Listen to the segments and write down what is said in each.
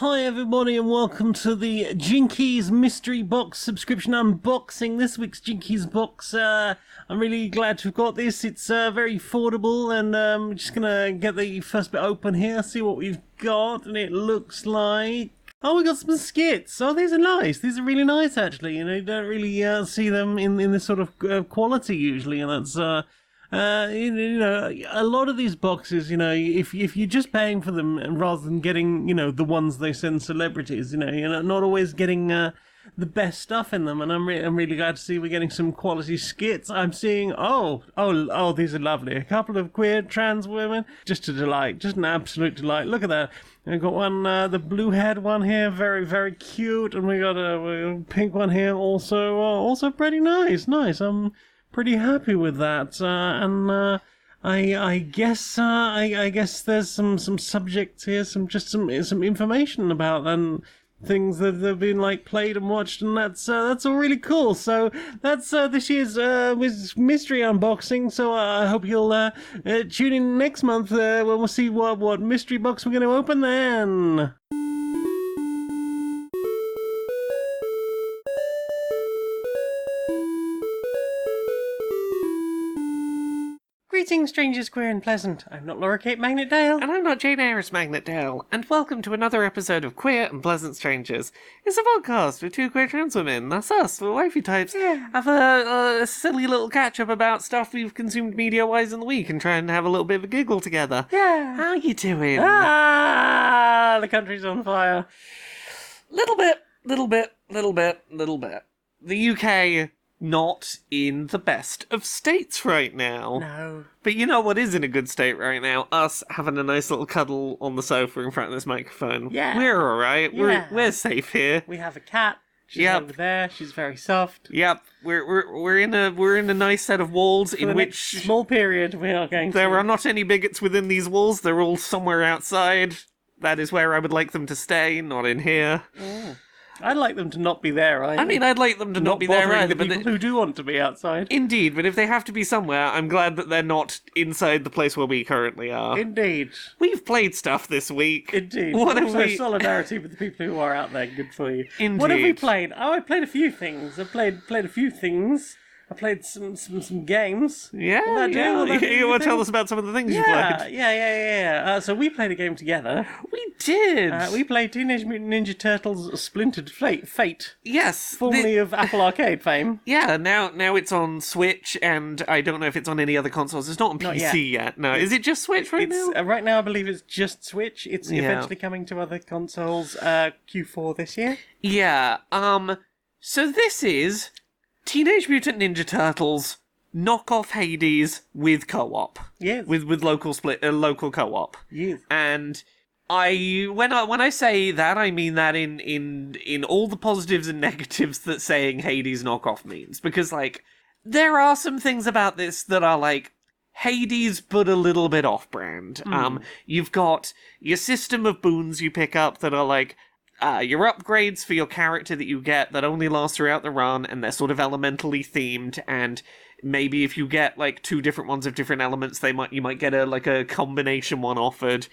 Hi everybody and welcome to the Jinkies Mystery Box subscription unboxing. This week's Jinkies box, I'm really glad to have got this. It's very affordable and I'm just gonna get the first bit open here, see what we've got, and it looks like... Oh, we got some skits. Oh, these are nice. These are really nice actually. You know, you don't really see them in this sort of quality usually, and that's... you know, a lot of these boxes, you know, if you're just paying for them and rather than getting, you know, the ones they send celebrities, you know, you're not always getting the best stuff in them. And I'm really glad to see we're getting some quality skits. I'm seeing oh, these are lovely. A couple of queer trans women, just a delight, just an absolute delight. Look at that. We've got one, the blue-haired one here, very, very cute, and we got a pink one here, also pretty nice. I'm pretty happy with that, and I guess there's some subjects here, some information about and things that have been like played and watched, and that's all really cool. So that's this year's mystery unboxing. So I hope you'll tune in next month when we'll see what mystery box we're going to open then. Greetings, strangers queer and pleasant. I'm not Laura Kate Magnet-Dale. And I'm not Jane Iris Magnet-Dale. And welcome to another episode of Queer and Pleasant Strangers. It's a podcast with two queer trans women, that's us, the wifey types, have a silly little catch-up about stuff we've consumed media-wise in the week and try and have a little bit of a giggle together. Yeah. How you doing? The country's on fire. Little bit. The UK... not in the best of states right now. No. But you know what is in a good state right now? Us having a nice little cuddle on the sofa in front of this microphone. Yeah. We're alright. Yeah. We're safe here. We have a cat. She's Yep. over there. She's very soft. Yep. We're in a nice set of walls For in the which next small period we are going there to... are not any bigots within these walls. They're all somewhere outside. That is where I would like them to stay, not in here. Oh. I'd like them to not be there either. I mean, I'd like them to not be there bothering either, the people who do want to be outside. Indeed, but if they have to be somewhere, I'm glad that they're not inside the place where we currently are. Indeed. We've played stuff this week. Indeed. What have Also, we... solidarity with the people who are out there. Good for you. Indeed. What have we played? Oh, I played a few things. I played a few things. I played some games. Yeah, Will that do? Will that do You want to tell anything? us about some of the things you Yeah, played? yeah. So we played a game together. We did! We played Teenage Mutant Ninja Turtles Splintered Fate, Yes. formerly of Apple Arcade fame. Yeah, now it's on Switch, and I don't know if it's on any other consoles. It's not on Not PC yet. No, is it just Switch right now? Right now, I believe it's just Switch. It's Yeah. eventually coming to other consoles Q4 this year. Yeah, so this is Teenage Mutant Ninja Turtles knockoff Hades with co-op. Yes. With local local co-op. Yes. And when I say that, I mean that in all the positives and negatives that saying Hades knockoff means. Because, like, there are some things about this that are, like, Hades, but a little bit off-brand. You've got your system of boons you pick up that are, like, your upgrades for your character that you get that only last throughout the run, and they're sort of elementally themed, and maybe if you get, like, two different ones of different elements, you might get a combination one offered.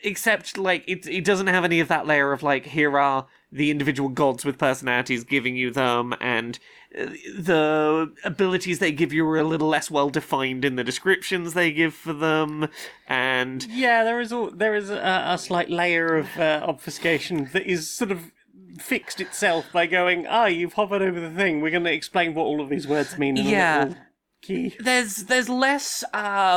Except, like, it doesn't have any of that layer of, like, here are the individual gods with personalities giving you them, and the abilities they give you are a little less well-defined in the descriptions they give for them, and... Yeah, there is a slight layer of obfuscation that is sort of fixed itself by going, you've hovered over the thing, we're going to explain what all of these words mean in a little key. There's less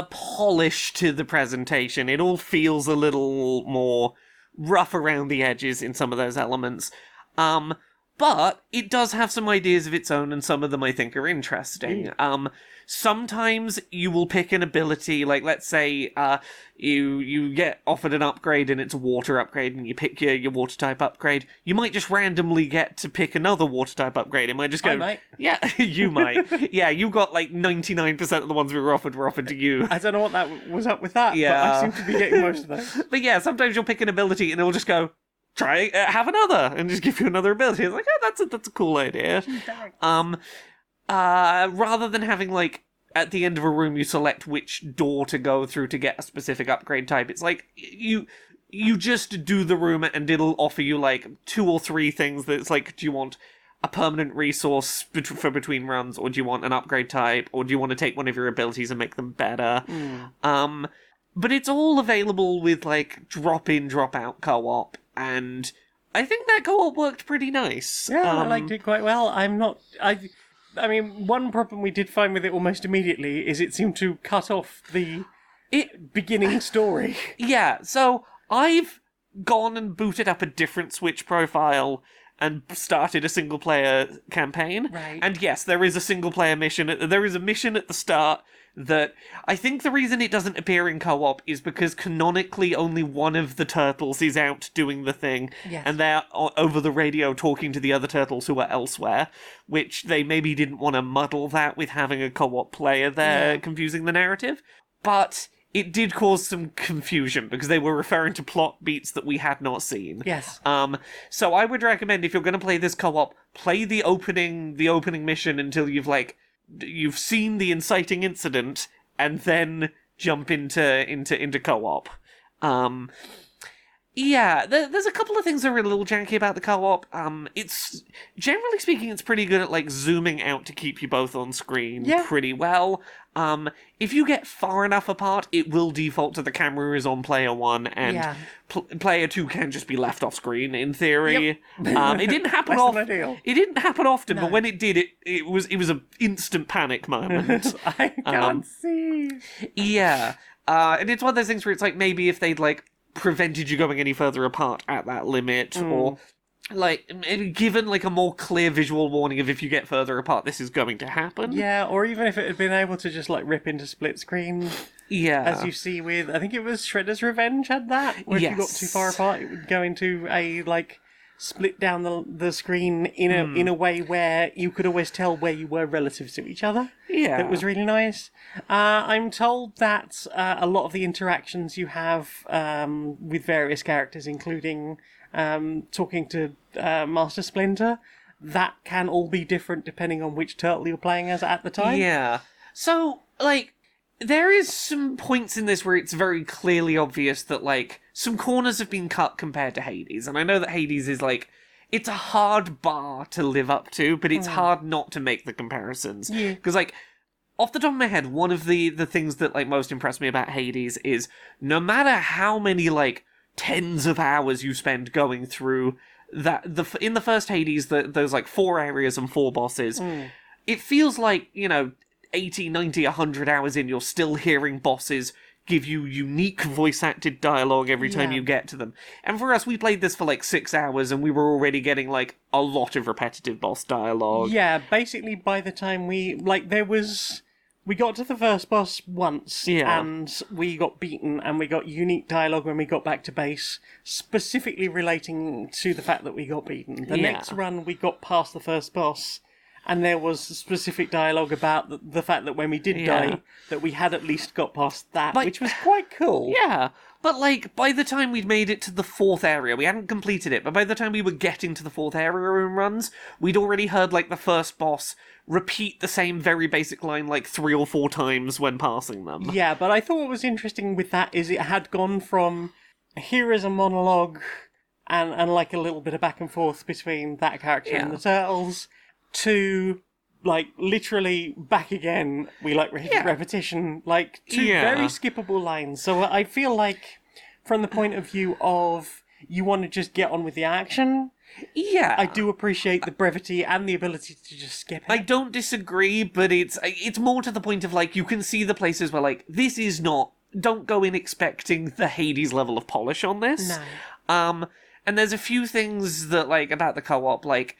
polish to the presentation. It all feels a little more rough around the edges in some of those elements. But it does have some ideas of its own, and some of them I think are interesting. Sometimes you will pick an ability, like let's say you get offered an upgrade and it's a water upgrade, and you pick your water type upgrade. You might just randomly get to pick another water type upgrade. It might just go... I might. Yeah, you might. Yeah, you got like 99% of the ones we were offered to you. I don't know what that was up with that, Yeah. but I seem to be getting most of those. But yeah, sometimes you'll pick an ability and it'll just go, try, have another, and just give you another ability. It's like, that's a cool idea. Rather than having, like, at the end of a room you select which door to go through to get a specific upgrade type, it's like, you you just do the room and it'll offer you like 2 or 3 things that's like, do you want a permanent resource for between runs, or do you want an upgrade type, or do you want to take one of your abilities and make them better? But it's all available with like drop in, drop out co-op, and I think that co-op worked pretty nice. Yeah, I liked it quite well. I mean, one problem we did find with it almost immediately is it seemed to cut off the beginning story. Yeah, so I've gone and booted up a different Switch profile and started a single-player campaign. Right. And yes, there is a single-player mission. There is a mission at the start that I think the reason it doesn't appear in co-op is because canonically only one of the turtles is out doing the thing, Yes. and they're over the radio talking to the other turtles who are elsewhere, which they maybe didn't want to muddle that with having a co-op player there confusing the narrative. But it did cause some confusion because they were referring to plot beats that we had not seen. Yes. So I would recommend, if you're going to play this co-op, play the opening mission until you've seen the inciting incident, and then jump into co-op. Yeah, there's a couple of things that are a little janky about the co-op. It's generally speaking, it's pretty good at like zooming out to keep you both on screen pretty well. If you get far enough apart, it will default to the camera is on player 1, and player 2 can just be left off screen in theory. Yep. It didn't happen often. It didn't happen often, but when it did, it was an instant panic moment. I can't see. Yeah, and it's one of those things where it's like maybe if they'd like prevented you going any further apart at that limit, or like maybe given like a more clear visual warning of if you get further apart this is going to happen. Yeah, or even if it had been able to just like rip into split screen, as you see with, I think it was Shredder's Revenge had that, where if you got too far apart it would go into a like split down the screen in a way where you could always tell where you were relative to each other. Yeah, it was really nice. I'm told that a lot of the interactions you have with various characters, including talking to Master Splinter, that can all be different depending on which turtle you're playing as at the time. Yeah. So, like, there is some points in this where it's very clearly obvious that, like, some corners have been cut compared to Hades. And I know that Hades is, like, it's a hard bar to live up to, but it's hard not to make the comparisons. Yeah. Because, like, off the top of my head, one of the things that, like, most impressed me about Hades is no matter how many, like, tens of hours you spend going through that, in the first Hades, those, like, 4 areas and 4 bosses, it feels like, 80, 90, 100 hours in, you're still hearing bosses give you unique voice-acted dialogue every time you get to them. And for us, we played this for like 6 hours, and we were already getting like a lot of repetitive boss dialogue. Yeah, basically by the time we got to the first boss once, and we got beaten, and we got unique dialogue when we got back to base, specifically relating to the fact that we got beaten. The next run, we got past the first boss, and there was specific dialogue about the fact that when we did die, that we had at least got past that, which was quite cool. Yeah, but like, by the time we'd made it to the 4th area, we hadn't completed it, but by the time we were getting to the 4th area in runs, we'd already heard like the first boss repeat the same very basic line like 3 or 4 times when passing them. Yeah, but I thought what was interesting with that is it had gone from here is a monologue and like a little bit of back and forth between that character and the turtles, to like literally back again, we like repetition, like 2 very skippable lines. So I feel like from the point of view of you want to just get on with the action, I do appreciate the brevity and the ability to just skip it. I don't disagree, but it's more to the point of like you can see the places where like this is not, don't go in expecting the Hades level of polish on this. No. And there's a few things that like about the co-op, like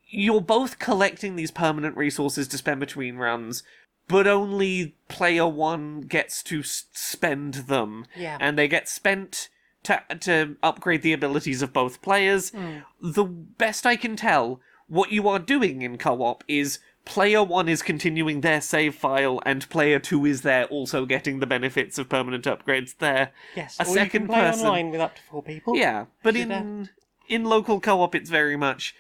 you're both collecting these permanent resources to spend between runs, but only player 1 gets to spend them. Yeah. And they get spent to upgrade the abilities of both players. The best I can tell, what you are doing in co-op is player 1 is continuing their save file, and player 2 is there also getting the benefits of permanent upgrades there. Yes, a second you can play person online with up to 4 people. Yeah, but in local co-op, it's very much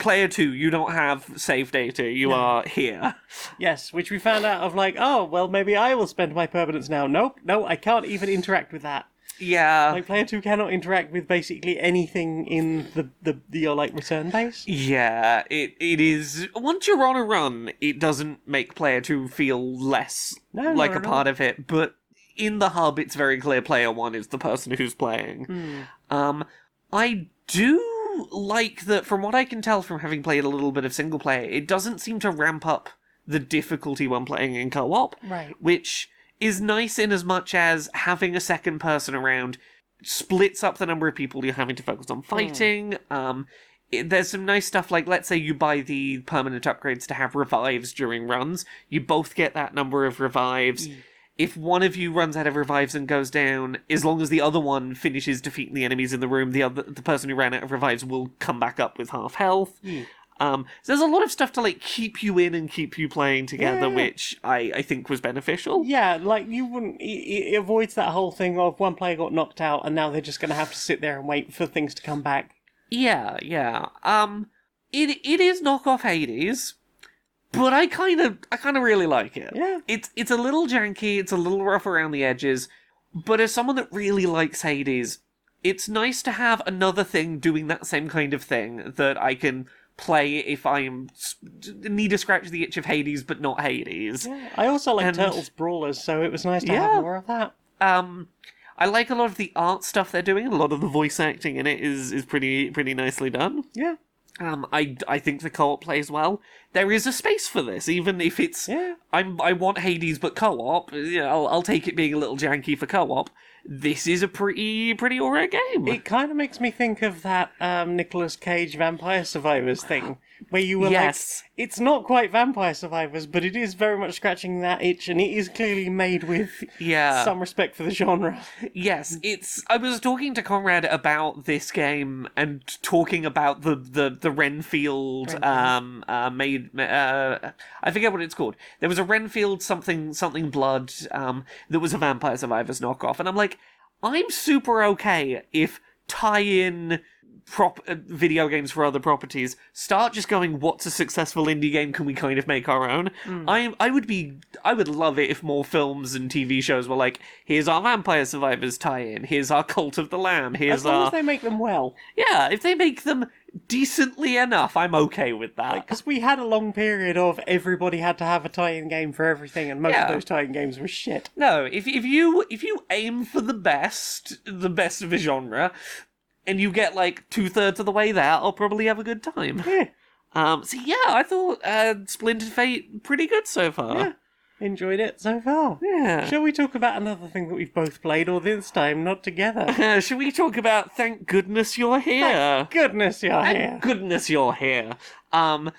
player 2. You don't have save data. You are here. Yes, which we found out of like, oh well, maybe I will spend my permanents now. Nope, no, I can't even interact with that. Yeah. Like, player 2 cannot interact with basically anything in your, like, return base. Yeah, it is. Once you're on a run, it doesn't make player 2 feel less No, like not a at part all. of it, but in the hub, it's very clear player 1 is the person who's playing. I do like that, from what I can tell from having played a little bit of single player, it doesn't seem to ramp up the difficulty when playing in co-op, Right. which is nice in as much as having a second person around splits up the number of people you're having to focus on fighting. There's some nice stuff, like, let's say you buy the permanent upgrades to have revives during runs. You both get that number of revives. If one of you runs out of revives and goes down, as long as the other one finishes defeating the enemies in the room, the person who ran out of revives will come back up with half health. So there's a lot of stuff to, like, keep you in and keep you playing together, Yeah. which I think was beneficial. Yeah, like, you wouldn't... It avoids that whole thing of one player got knocked out and now they're just going to have to sit there and wait for things to come back. Yeah. It is knockoff Hades, but I kind of really like it. Yeah. It's a little janky, it's a little rough around the edges, but as someone that really likes Hades, it's nice to have another thing doing that same kind of thing that I can play if I need to scratch the itch of Hades, but not Hades. Yeah. I also like And- Turtles Brawlers, so it was nice to Yeah. have more of that. I like a lot of the art stuff they're doing. A lot of the voice acting in it is pretty nicely done. Yeah. I think the co-op plays well. There is a space for this, even if it's Yeah. I want Hades but co-op. You know, I'll take it being a little janky for co-op. This is a pretty alright game. It kind of makes me think of that Nicolas Cage Vampire Survivors thing, where you were Yes. like, it's not quite Vampire Survivors, but it is very much scratching that itch, and it is clearly made with Yeah. some respect for the genre. Yes, I was talking to Conrad about this game and talking about the Renfield I forget what it's called. There was a Renfield something Blood that was a Vampire Survivors knockoff, and I'm like, I'm super okay if tie-in video games for other properties start just going, what's a successful indie game, can we kind of make our own? I would love it if more films and TV shows were like, here's our Vampire Survivors tie-in, here's our Cult of the Lamb, here's As long our... as they make them well. Yeah, if they make them decently enough, I'm okay with that. Because we had a long period of everybody had to have a tie-in game for everything, and most Yeah. of those tie-in games were shit. No, if you aim for the best of a genre, and you get like 2/3 of the way there, I'll probably have a good time. Yeah. So yeah, I thought Splinter Fate pretty good so far. Yeah. Enjoyed it so far. Yeah. Shall we talk about another thing that we've both played, or this time not together? Should we talk about Thank Goodness You're Here? Goodness, you're here. Thank goodness you're here. So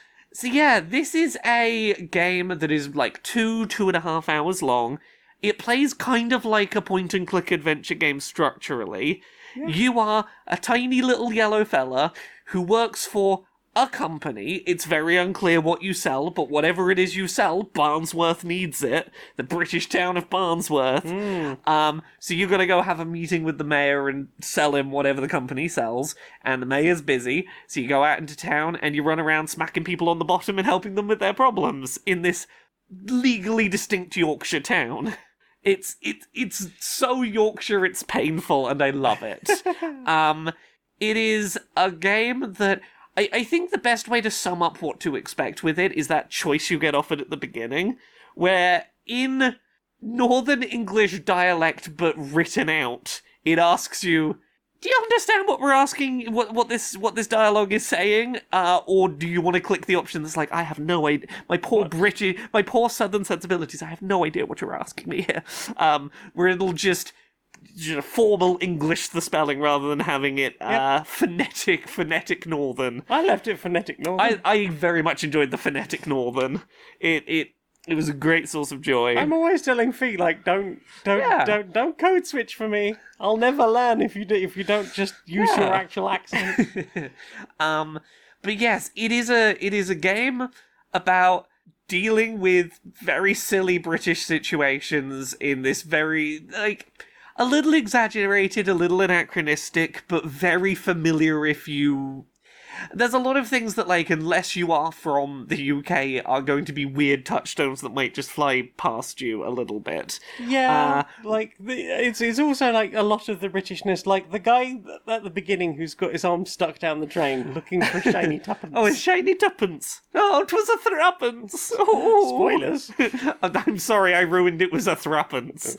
yeah, this is a game that is like 2.5 hours long. It plays kind of like a point-and-click adventure game structurally. You are a tiny little yellow fella who works for a company. It's very unclear what you sell, but whatever it is you sell, Barnsworth needs it. The British town of Barnsworth. So you're gonna go have a meeting with the mayor and sell him whatever the company sells, and the mayor's busy, so you go out into town and you run around smacking people on the bottom and helping them with their problems in this legally distinct Yorkshire town. It's so Yorkshire, it's painful, and I love it. It is a game that I think the best way to sum up what to expect with it is that choice you get offered at the beginning, where in Northern English dialect but written out, it asks you, do you understand what we're asking, what this dialogue is saying? Or do you want to click the option that's like, I have no idea, my poor Southern sensibilities, I have no idea what you're asking me here. Where it'll just formal English the spelling rather than having it phonetic Northern. I left it phonetic northern. I very much enjoyed the phonetic Northern. It was a great source of joy. I'm always telling Fee, like, don't code switch for me. I'll never learn if you don't just use your actual accent. But yes, it is a game about dealing with very silly British situations in this very, like, a little exaggerated, a little anachronistic, but very familiar if you... there's a lot of things that, like, unless you are from the UK, are going to be weird touchstones that might just fly past you a little bit. Yeah, like it's also like a lot of the Britishness, like the guy at the beginning who's got his arm stuck down the drain looking for shiny tuppence. Oh, a shiny tuppence. Oh, 'twas a threepence. Oh. Spoilers. I'm sorry, I ruined it was a threepence.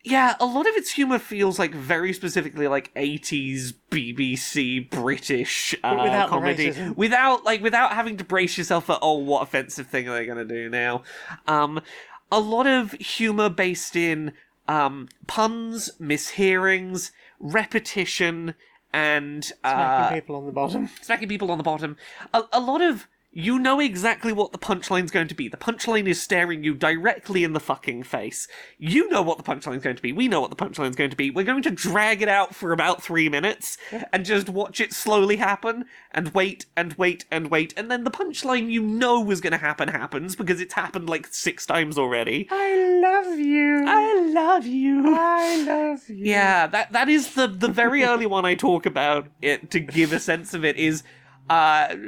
Yeah, a lot of its humour feels like very specifically like 80s BBC British without the comedy. racism. Without having to brace yourself for, oh, what offensive thing are they going to do now? A lot of humour based in puns, mishearings, repetition, and Smacking people on the bottom. smacking people on the bottom. A lot of, you know exactly what the punchline's going to be. The punchline is staring you directly in the fucking face. You know what the punchline's going to be. We know what the punchline's going to be. We're going to drag it out for about 3 minutes and just watch it slowly happen and wait and wait and wait. And then the punchline you know was going to happen happens because it's happened like 6 times already. I love you. I love you. I love you. Yeah, that is the very early one I talk about it to give a sense of it is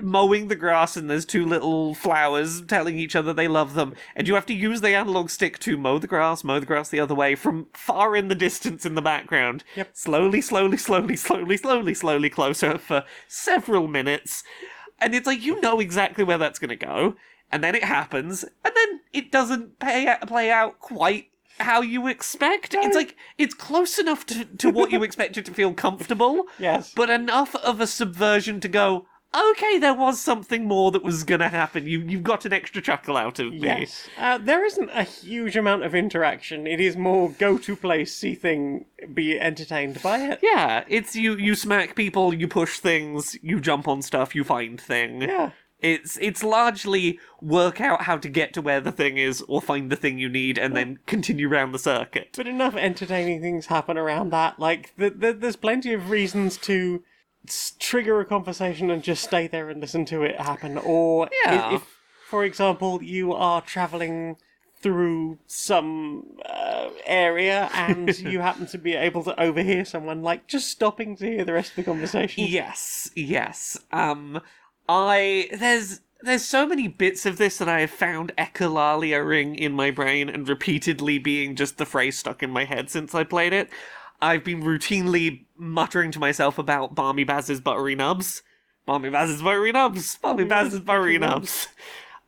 mowing the grass and there's 2 little flowers telling each other they love them, and you have to use the analog stick to mow the grass the other way from far in the distance in the background. Yep. Slowly closer for several minutes. And it's like, you know exactly where that's going to go, and then it happens, and then it doesn't play out quite how you expect. It's like, it's close enough to what you expect it to feel comfortable. Yes. But enough of a subversion to go, okay, there was something more that was going to happen. You've got an extra chuckle out of me. Yes. There isn't a huge amount of interaction. It is more go to place, see thing, be entertained by it. Yeah, it's you smack people, you push things, you jump on stuff, you find thing. Yeah. It's largely work out how to get to where the thing is or find the thing you need and then continue around the circuit. But enough entertaining things happen around that. Like, there's plenty of reasons to trigger a conversation and just stay there and listen to it happen. Or Yeah. if, for example, you are travelling through some area and you happen to be able to overhear someone, like, just stopping to hear the rest of the conversation. Yes. There's so many bits of this that I have found echolalia-ing in my brain and repeatedly being just the phrase stuck in my head since I played it. I've been routinely muttering to myself about Barmy Baz's buttery nubs. Barmy Baz's buttery nubs. Barmy Baz's buttery nubs.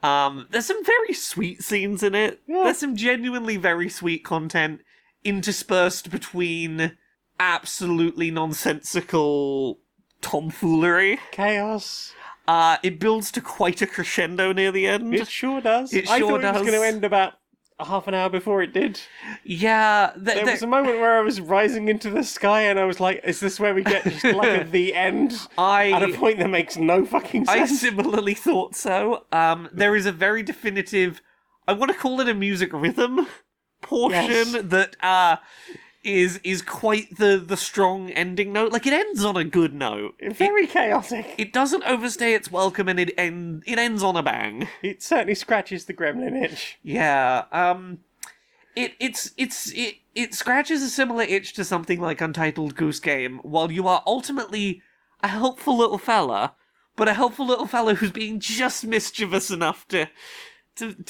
There's some very sweet scenes in it. Yeah. There's some genuinely very sweet content interspersed between absolutely nonsensical tomfoolery. Chaos. It builds to quite a crescendo near the end. It sure does. It I sure thought it was does. going to end about a half an hour before it did. Yeah. There was a moment where I was rising into the sky and I was like, is this where we get just like at the end? At a point that makes no fucking I sense. similarly thought so. There is a very definitive, I want to call it a music rhythm portion that is quite the strong ending note. Like, it ends on a good note. Very chaotic. It doesn't overstay its welcome, and it ends on a bang. It certainly scratches the gremlin itch. Yeah. It scratches a similar itch to something like Untitled Goose Game, while you are ultimately a helpful little fella, but a helpful little fella who's being just mischievous enough to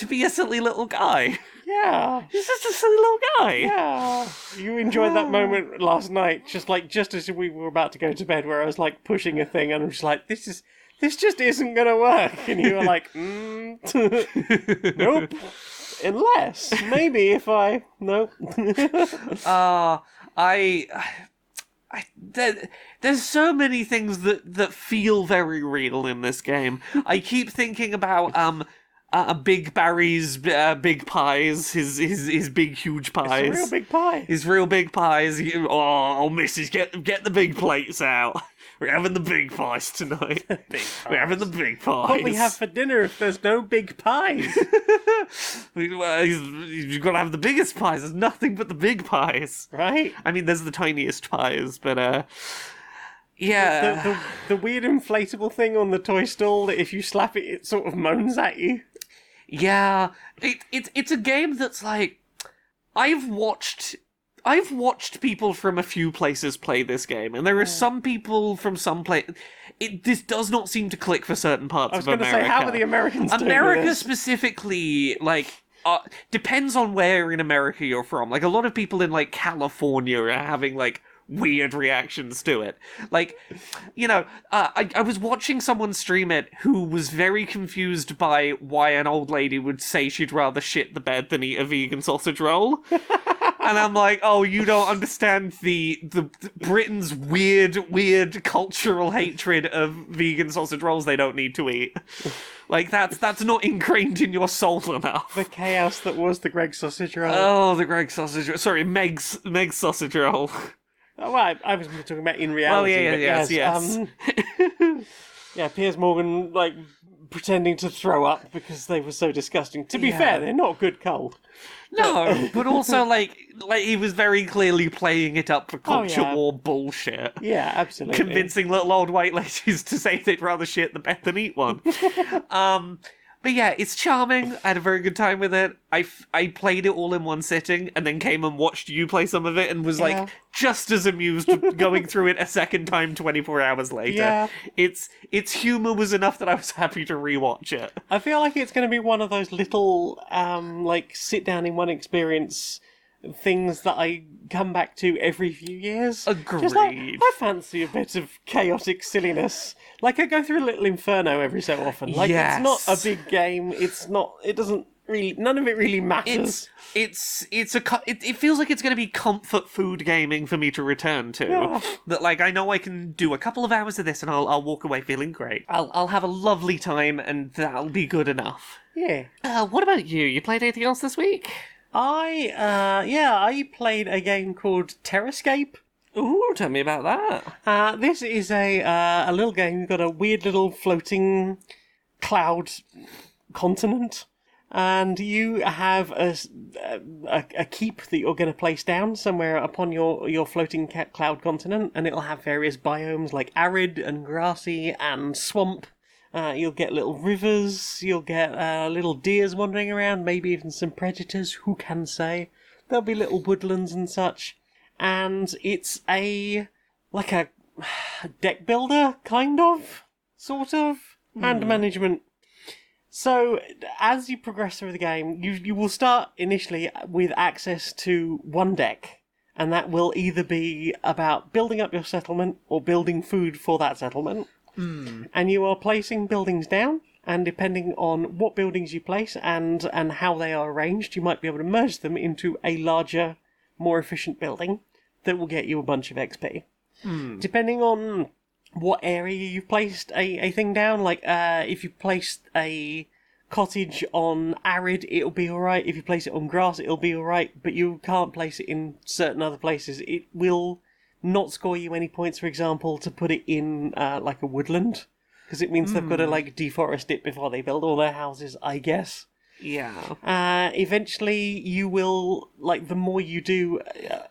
be a silly little guy. Yeah. He's just a silly little guy. Yeah. You enjoyed that moment last night, just as we were about to go to bed, where I was like pushing a thing and I'm just like, this just isn't gonna work. And you were like, nope. Unless, maybe if I... Nope. There's so many things that feel very real in this game. I keep thinking about Big Barry's big pies, his big huge pies. It's a real big pie. His real big pies. Oh, missus, get the big plates out. We're having the big pies tonight. We're having the big pies. What we have for dinner if there's no big pies? You've got to have the biggest pies. There's nothing but the big pies. Right? I mean, there's the tiniest pies, but yeah. The weird inflatable thing on the toy stall that if you slap it, it sort of moans at you. Yeah. It's a game that's like, I've watched I've watched people from a few places play this game, and there are some people from some place. This does not seem to click for certain parts I was of going to America. say, how are the Americans doing America this? specifically, depends on where in America you're from. Like, a lot of people in, like, California are having, like, weird reactions to it. Like, I was watching someone stream it who was very confused by why an old lady would say she'd rather shit the bed than eat a vegan sausage roll. And I'm like, oh, you don't understand the Britain's weird cultural hatred of vegan sausage rolls they don't need to eat. Like, that's not ingrained in your soul enough. The chaos that was the Greg sausage roll. Oh, the Greg sausage roll. Sorry, Meg's sausage roll. Oh, well, I was talking about in reality. Oh, yeah, but yes. Yeah, Piers Morgan, like, pretending to throw up because they were so disgusting. To be fair, they're not good cold. No, but also, like he was very clearly playing it up for culture war bullshit. Yeah, absolutely. Convincing little old white ladies to say they'd rather shit the bed than eat one. But yeah, it's charming. I had a very good time with it. I played it all in one sitting and then came and watched you play some of it and was like just as amused going through it a second time 24 hours later. Yeah. Its humor was enough that I was happy to rewatch it. I feel like it's going to be one of those little, like, sit down in one experience things that I come back to every few years. Agreed. Just like, I fancy a bit of chaotic silliness. Like, I go through a little Inferno every so often. Like, Yes. it's not a big game. It doesn't really, none of it really matters. It feels like it's going to be comfort food gaming for me to return to. Yeah. That, like, I know I can do a couple of hours of this and I'll walk away feeling great. I'll have a lovely time and that'll be good enough. Yeah. What about you? You played anything else this week? I played a game called Terrascape. Ooh, tell me about that. This is a little game. You've got a weird little floating cloud continent, and you have a keep that you're going to place down somewhere upon your floating cloud continent, and it'll have various biomes like arid and grassy and swamp. You'll get little rivers, you'll get little deers wandering around, maybe even some predators, who can say. There'll be little woodlands and such. And it's a deck builder, kind of, sort of, and management. So, as you progress through the game, you will start initially with access to one deck. And that will either be about building up your settlement or building food for that settlement. And you are placing buildings down, and depending on what buildings you place and how they are arranged, you might be able to merge them into a larger, more efficient building that will get you a bunch of XP. Depending on what area you've placed a thing down, like if you placed a cottage on arid, it'll be alright. If you place it on grass, it'll be alright, but you can't place it in certain other places. It will not score you any points, for example, to put it in like a woodland, because it means they've got to like deforest it before they build all their houses, I guess. Yeah. Eventually, you will, like, the more you do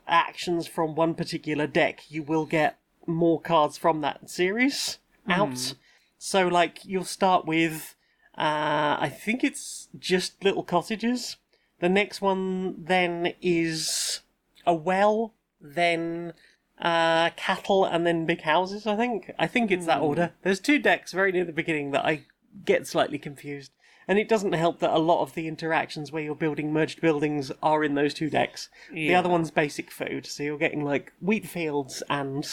actions from one particular deck, you will get more cards from that series out. So, like, you'll start with, I think it's just little cottages. The next one then is a well, then cattle, and then big houses, I think. I think it's that order. There's two decks very near the beginning that I get slightly confused. And it doesn't help that a lot of the interactions where you're building merged buildings are in those two decks. Yeah. The other one's basic food, so you're getting like wheat fields and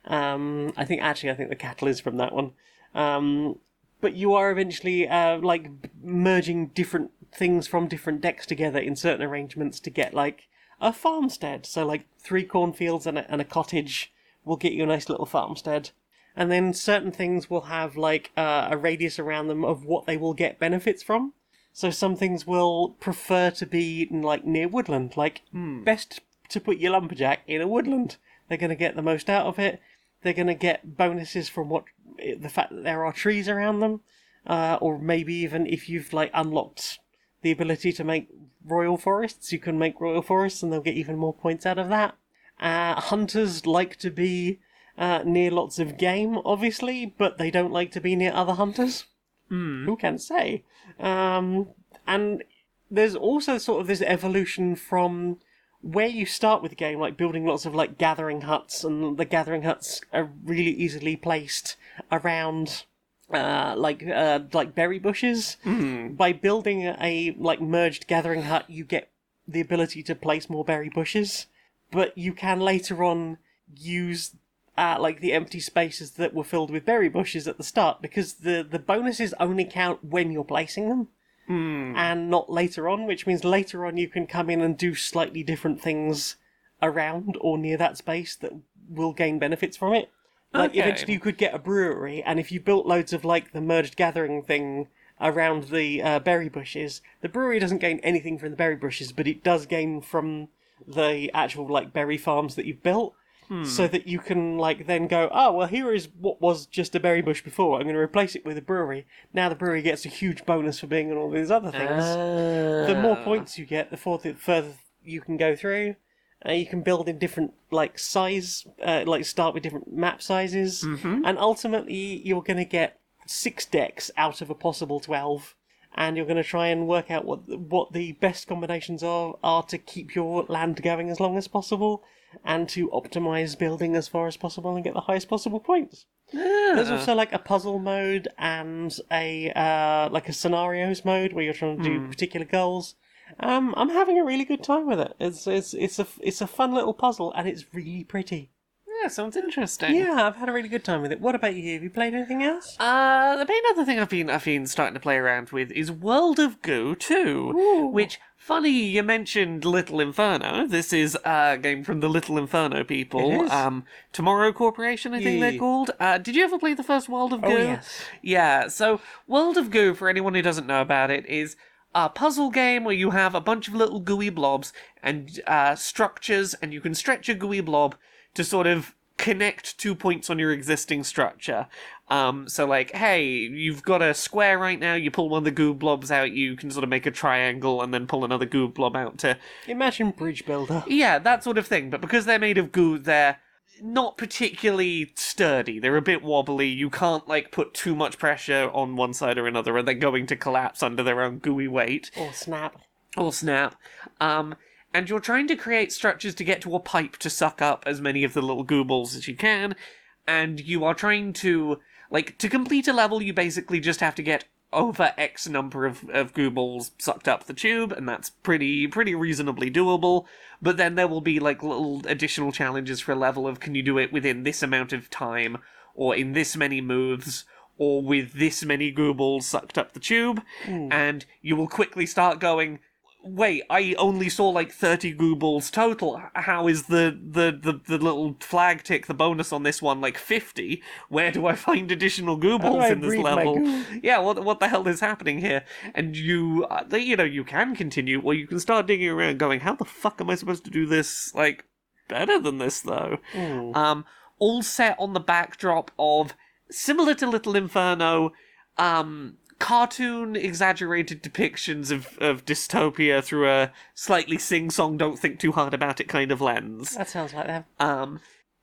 I think the cattle is from that one. But you are eventually like merging different things from different decks together in certain arrangements to get like a farmstead. So like 3 cornfields and a cottage will get you a nice little farmstead. And then certain things will have like a radius around them of what they will get benefits from. So some things will prefer to be like near woodland, like best to put your lumberjack in a woodland. They're going to get the most out of it. They're going to get bonuses from the fact that there are trees around them, or maybe even if you've like unlocked the ability to make royal forests, you can make royal forests, and they'll get even more points out of that. Hunters like to be near lots of game, obviously, but they don't like to be near other hunters. Who can say? And there's also sort of this evolution from where you start with the game, like building lots of like gathering huts, and the gathering huts are really easily placed around like berry bushes. By building a like merged gathering hut, you get the ability to place more berry bushes, but you can later on use like the empty spaces that were filled with berry bushes at the start, because the bonuses only count when you're placing them. And not later on, which means later on you can come in and do slightly different things around or near that space that will gain benefits from it. Like, Okay. eventually you could get a brewery, and if you built loads of, like, the merged gathering thing around the berry bushes, the brewery doesn't gain anything from the berry bushes, but it does gain from the actual, like, berry farms that you've built. So that you can, like, then go, oh, well, here is what was just a berry bush before. I'm going to replace it with a brewery. Now the brewery gets a huge bonus for being on all these other things. The more points you get, the further you can go through. You can build in different, like, size, like, start with different map sizes. And ultimately, you're going to get 6 decks out of a possible 12. And you're going to try and work out what the best combinations are to keep your land going as long as possible, and to optimize building as far as possible and get the highest possible points. There's also like a puzzle mode and a like a scenarios mode where you're trying to do particular goals. I'm having a really good time with it. It's a fun little puzzle, and it's really pretty. Yeah, sounds interesting. Yeah, I've had a really good time with it. What about you? Have you played anything else? The main other thing I've been starting to play around with is World of Goo 2, which, funny you mentioned Little Inferno. This is a game from the Little Inferno people. It is. Tomorrow Corporation, I think Yeah. they're called. Did you ever play the first World of Goo? Oh, yes. Yeah, so World of Goo, for anyone who doesn't know about it, is a puzzle game where you have a bunch of little gooey blobs and structures, and you can stretch a gooey blob to sort of connect 2 points on your existing structure. So like, hey, you've got a square right now, you pull one of the goo blobs out, you can sort of make a triangle and then pull another goo blob out to... Imagine Bridge Builder. Yeah, that sort of thing. But because they're made of goo, they're not particularly sturdy. They're a bit wobbly. You can't, like, put too much pressure on one side or another, and they're going to collapse under their own gooey weight. Or Snap. Or snap. And you're trying to create structures to get to a pipe to suck up as many of the little goobles as you can, and you are trying to, like, to complete a level, you basically just have to get over X number of goobles sucked up the tube, and that's pretty reasonably doable. But then there will be, like, little additional challenges for a level of, can you do it within this amount of time, or in this many moves, or with this many goobles sucked up the tube, and you will quickly start going, wait, I only saw like 30 goobles total. How is the little flag tick, the bonus on this one, like 50? Where do I find additional goobles in this breed my level? goo? Yeah, what the hell is happening here? And you can continue, or you can start digging around going, how the fuck am I supposed to do this, like, better than this, though? All set on the backdrop of, similar to Little Inferno, cartoon exaggerated depictions of dystopia through a slightly sing-song, don't think too hard about it kind of lens. That sounds like that.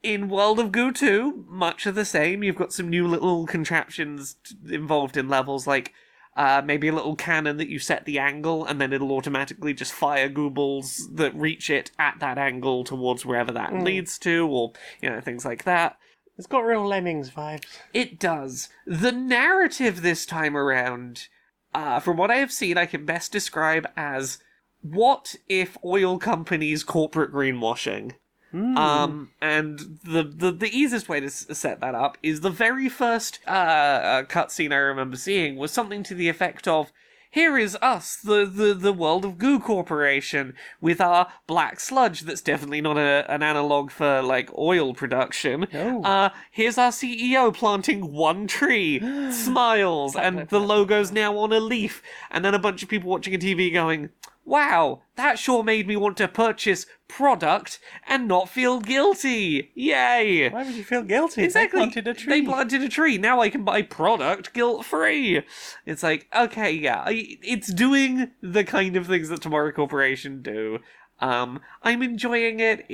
In World of Goo 2, much of the same. You've got some new little contraptions involved in levels, like maybe a little cannon that you set the angle, and then it'll automatically just fire goobles that reach it at that angle towards wherever that leads to, or, things like that. It's got real Lemmings vibes. It does. The narrative this time around, from what I have seen, I can best describe as, what if oil companies corporate greenwashing? And the easiest way to set that up is the very first cutscene I remember seeing was something to the effect of, here is us, the World of Goo Corporation, with our black sludge that's definitely not an analogue for, like, oil production. No. Here's our CEO planting one tree, smiles, and the logo's now on a leaf, and then a bunch of people watching a TV going, wow, that sure made me want to purchase product and not feel guilty. Yay! Why would you feel guilty? Exactly. They planted a tree. They planted a tree. Now I can buy product guilt-free. It's like, okay, yeah, it's doing the kind of things that Tomorrow Corporation do. I'm enjoying it.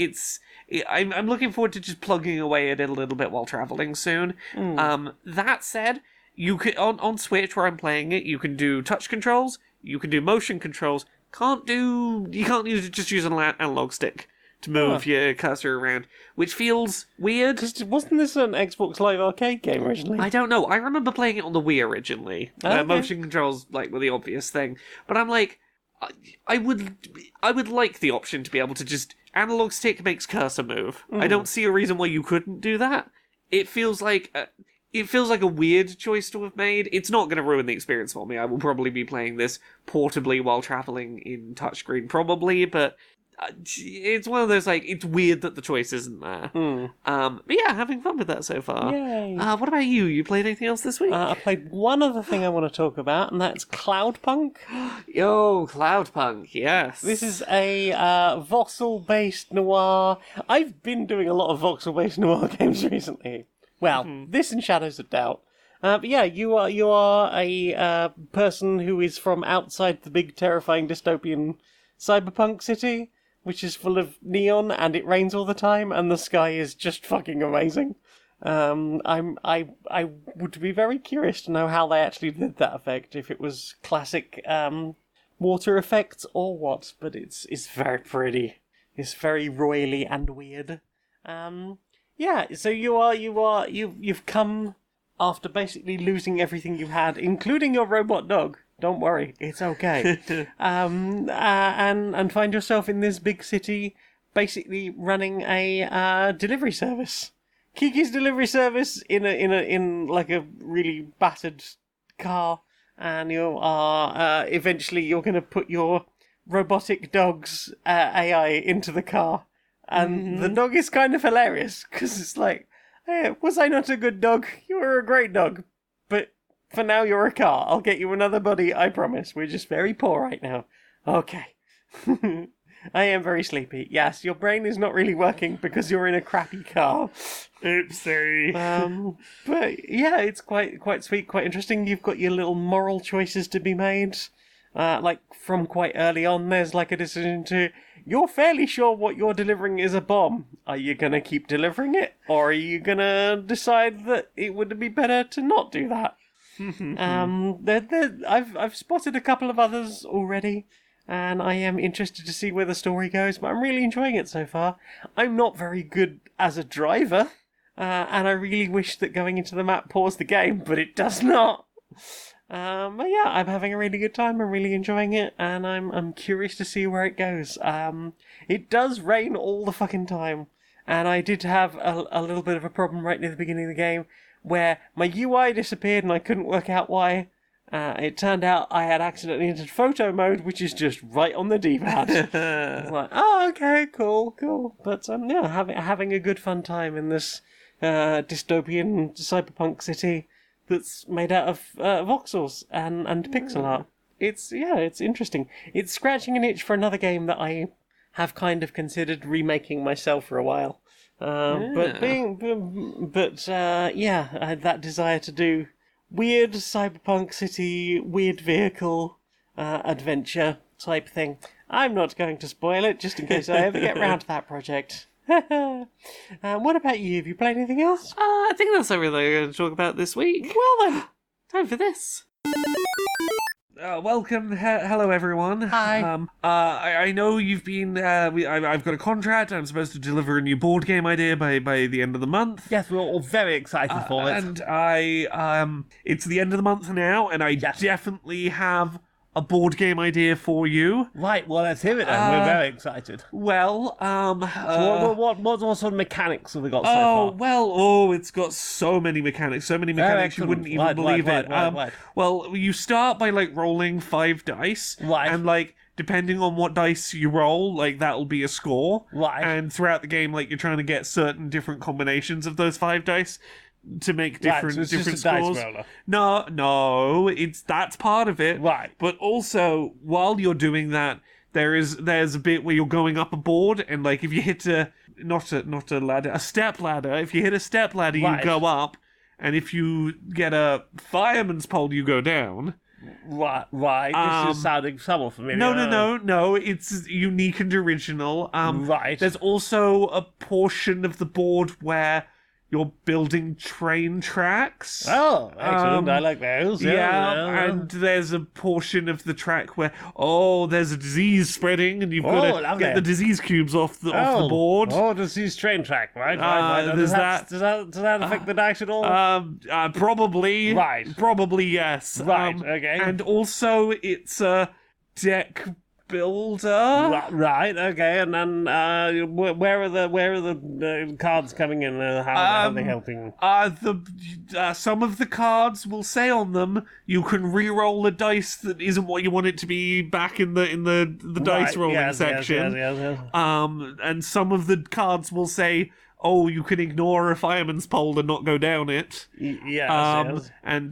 I'm looking forward to just plugging away at it a little bit while traveling soon. That said, you could on Switch where I'm playing it, you can do touch controls, you can do motion controls, you can't just use an analog stick to move your cursor around, which feels weird. Because wasn't this an Xbox Live Arcade game originally? I don't know. I remember playing it on the Wii originally. Okay. Motion controls were the obvious thing, but I'm like, I would like the option to be able to just analog stick makes cursor move. I don't see a reason why you couldn't do that. It feels like a weird choice to have made. It's not going to ruin the experience for me. I will probably be playing this portably while traveling in touchscreen, probably, but it's one of those, it's weird that the choice isn't there. But yeah, having fun with that so far. Yay. What about you? You played anything else this week? I played one other thing I want to talk about, and that's Cloudpunk. Yo, Cloudpunk, yes. This is a voxel-based noir. I've been doing a lot of voxel-based noir games recently. Well, this and Shadows of Doubt. But yeah, you are a person who is from outside the big, terrifying dystopian cyberpunk city, which is full of neon, and it rains all the time, and the sky is just fucking amazing. I would be very curious to know how they actually did that effect, if it was classic water effects or what. But it's very pretty. It's very royally and weird. Yeah. So you've come after basically losing everything you had, including your robot dog. Don't worry, it's okay. And find yourself in this big city, basically running a delivery service. Kiki's delivery service in like a really battered car, and you are eventually you're going to put your robotic dog's AI into the car, and the dog is kind of hilarious because it's like, hey, was I not a good dog? You were a great dog, but for now you're a car. I'll get you another buddy, I promise. We're just very poor right now. Okay. I am very sleepy. Yes, your brain is not really working because you're in a crappy car. Oopsie. But yeah, it's quite sweet, quite interesting. You've got your little moral choices to be made. From quite early on, there's like a decision to, you're fairly sure what you're delivering is a bomb. Are you going to keep delivering it? Or are you going to decide that it would be better to not do that? I've spotted a couple of others already, and I am interested to see where the story goes, but I'm really enjoying it so far. I'm not very good as a driver, and I really wish that going into the map paused the game, but it does not. But yeah, I'm having a really good time. I'm really enjoying it, and I'm curious to see where it goes. It does rain all the fucking time, and I did have a little bit of a problem right near the beginning of the game, where my UI disappeared and I couldn't work out why. It turned out I had accidentally entered photo mode, which is just right on the D-pad. I was like, oh, okay, cool. But yeah, having a good fun time in this dystopian cyberpunk city that's made out of voxels and pixel art. It's interesting. It's scratching an itch for another game that I have kind of considered remaking myself for a while. But I had that desire to do weird cyberpunk city, weird vehicle, adventure type thing. I'm not going to spoil it, just in case I ever get round to that project. What about you? Have you played anything else? I think that's everything I'm going to talk about this week. Well then, Time for this. Welcome, hello everyone. Hi. I know you've been. I've got a contract. I'm supposed to deliver a new board game idea by the end of the month. Yes, we're all very excited for it. And it's the end of the month now, and I definitely have a board game idea for you. Right, well, let's hear it then. We're very excited. Well, What sort of mechanics have we got so far? It's got so many mechanics you wouldn't even believe it. Right. Well, you start by rolling 5 dice, Right. and depending on what dice you roll, that'll be a score. Right. And throughout the game, you're trying to get certain different combinations of those 5 dice to make different so it's different just a dice scores. roller. No, that's part of it. Right. But also, while you're doing that, there's a bit where you're going up a board, and if you hit a step ladder. If you hit a step ladder, Right. you go up, and if you get a fireman's pole, you go down. Right. This is sounding somewhat familiar. No. It's unique and original. Right. There's also a portion of the board where you're building train tracks. Oh, excellent. I Um, like those. Yeah, and there's a portion of the track where, there's a disease spreading, and you've got to lovely. get the disease cubes off the board. Oh, disease train track, right? there's Does that affect the dice at all? Probably. Right. Probably, yes. Right, okay. And also, it's a deck builder. Right, okay, and then where are the cards coming in? How are they helping? Some of the cards will say on them you can re-roll a dice that isn't what you want it to be back in the dice Right, rolling yes, section. Yes. And some of the cards will say, oh, you can ignore a fireman's pole and not go down it. Yes. And,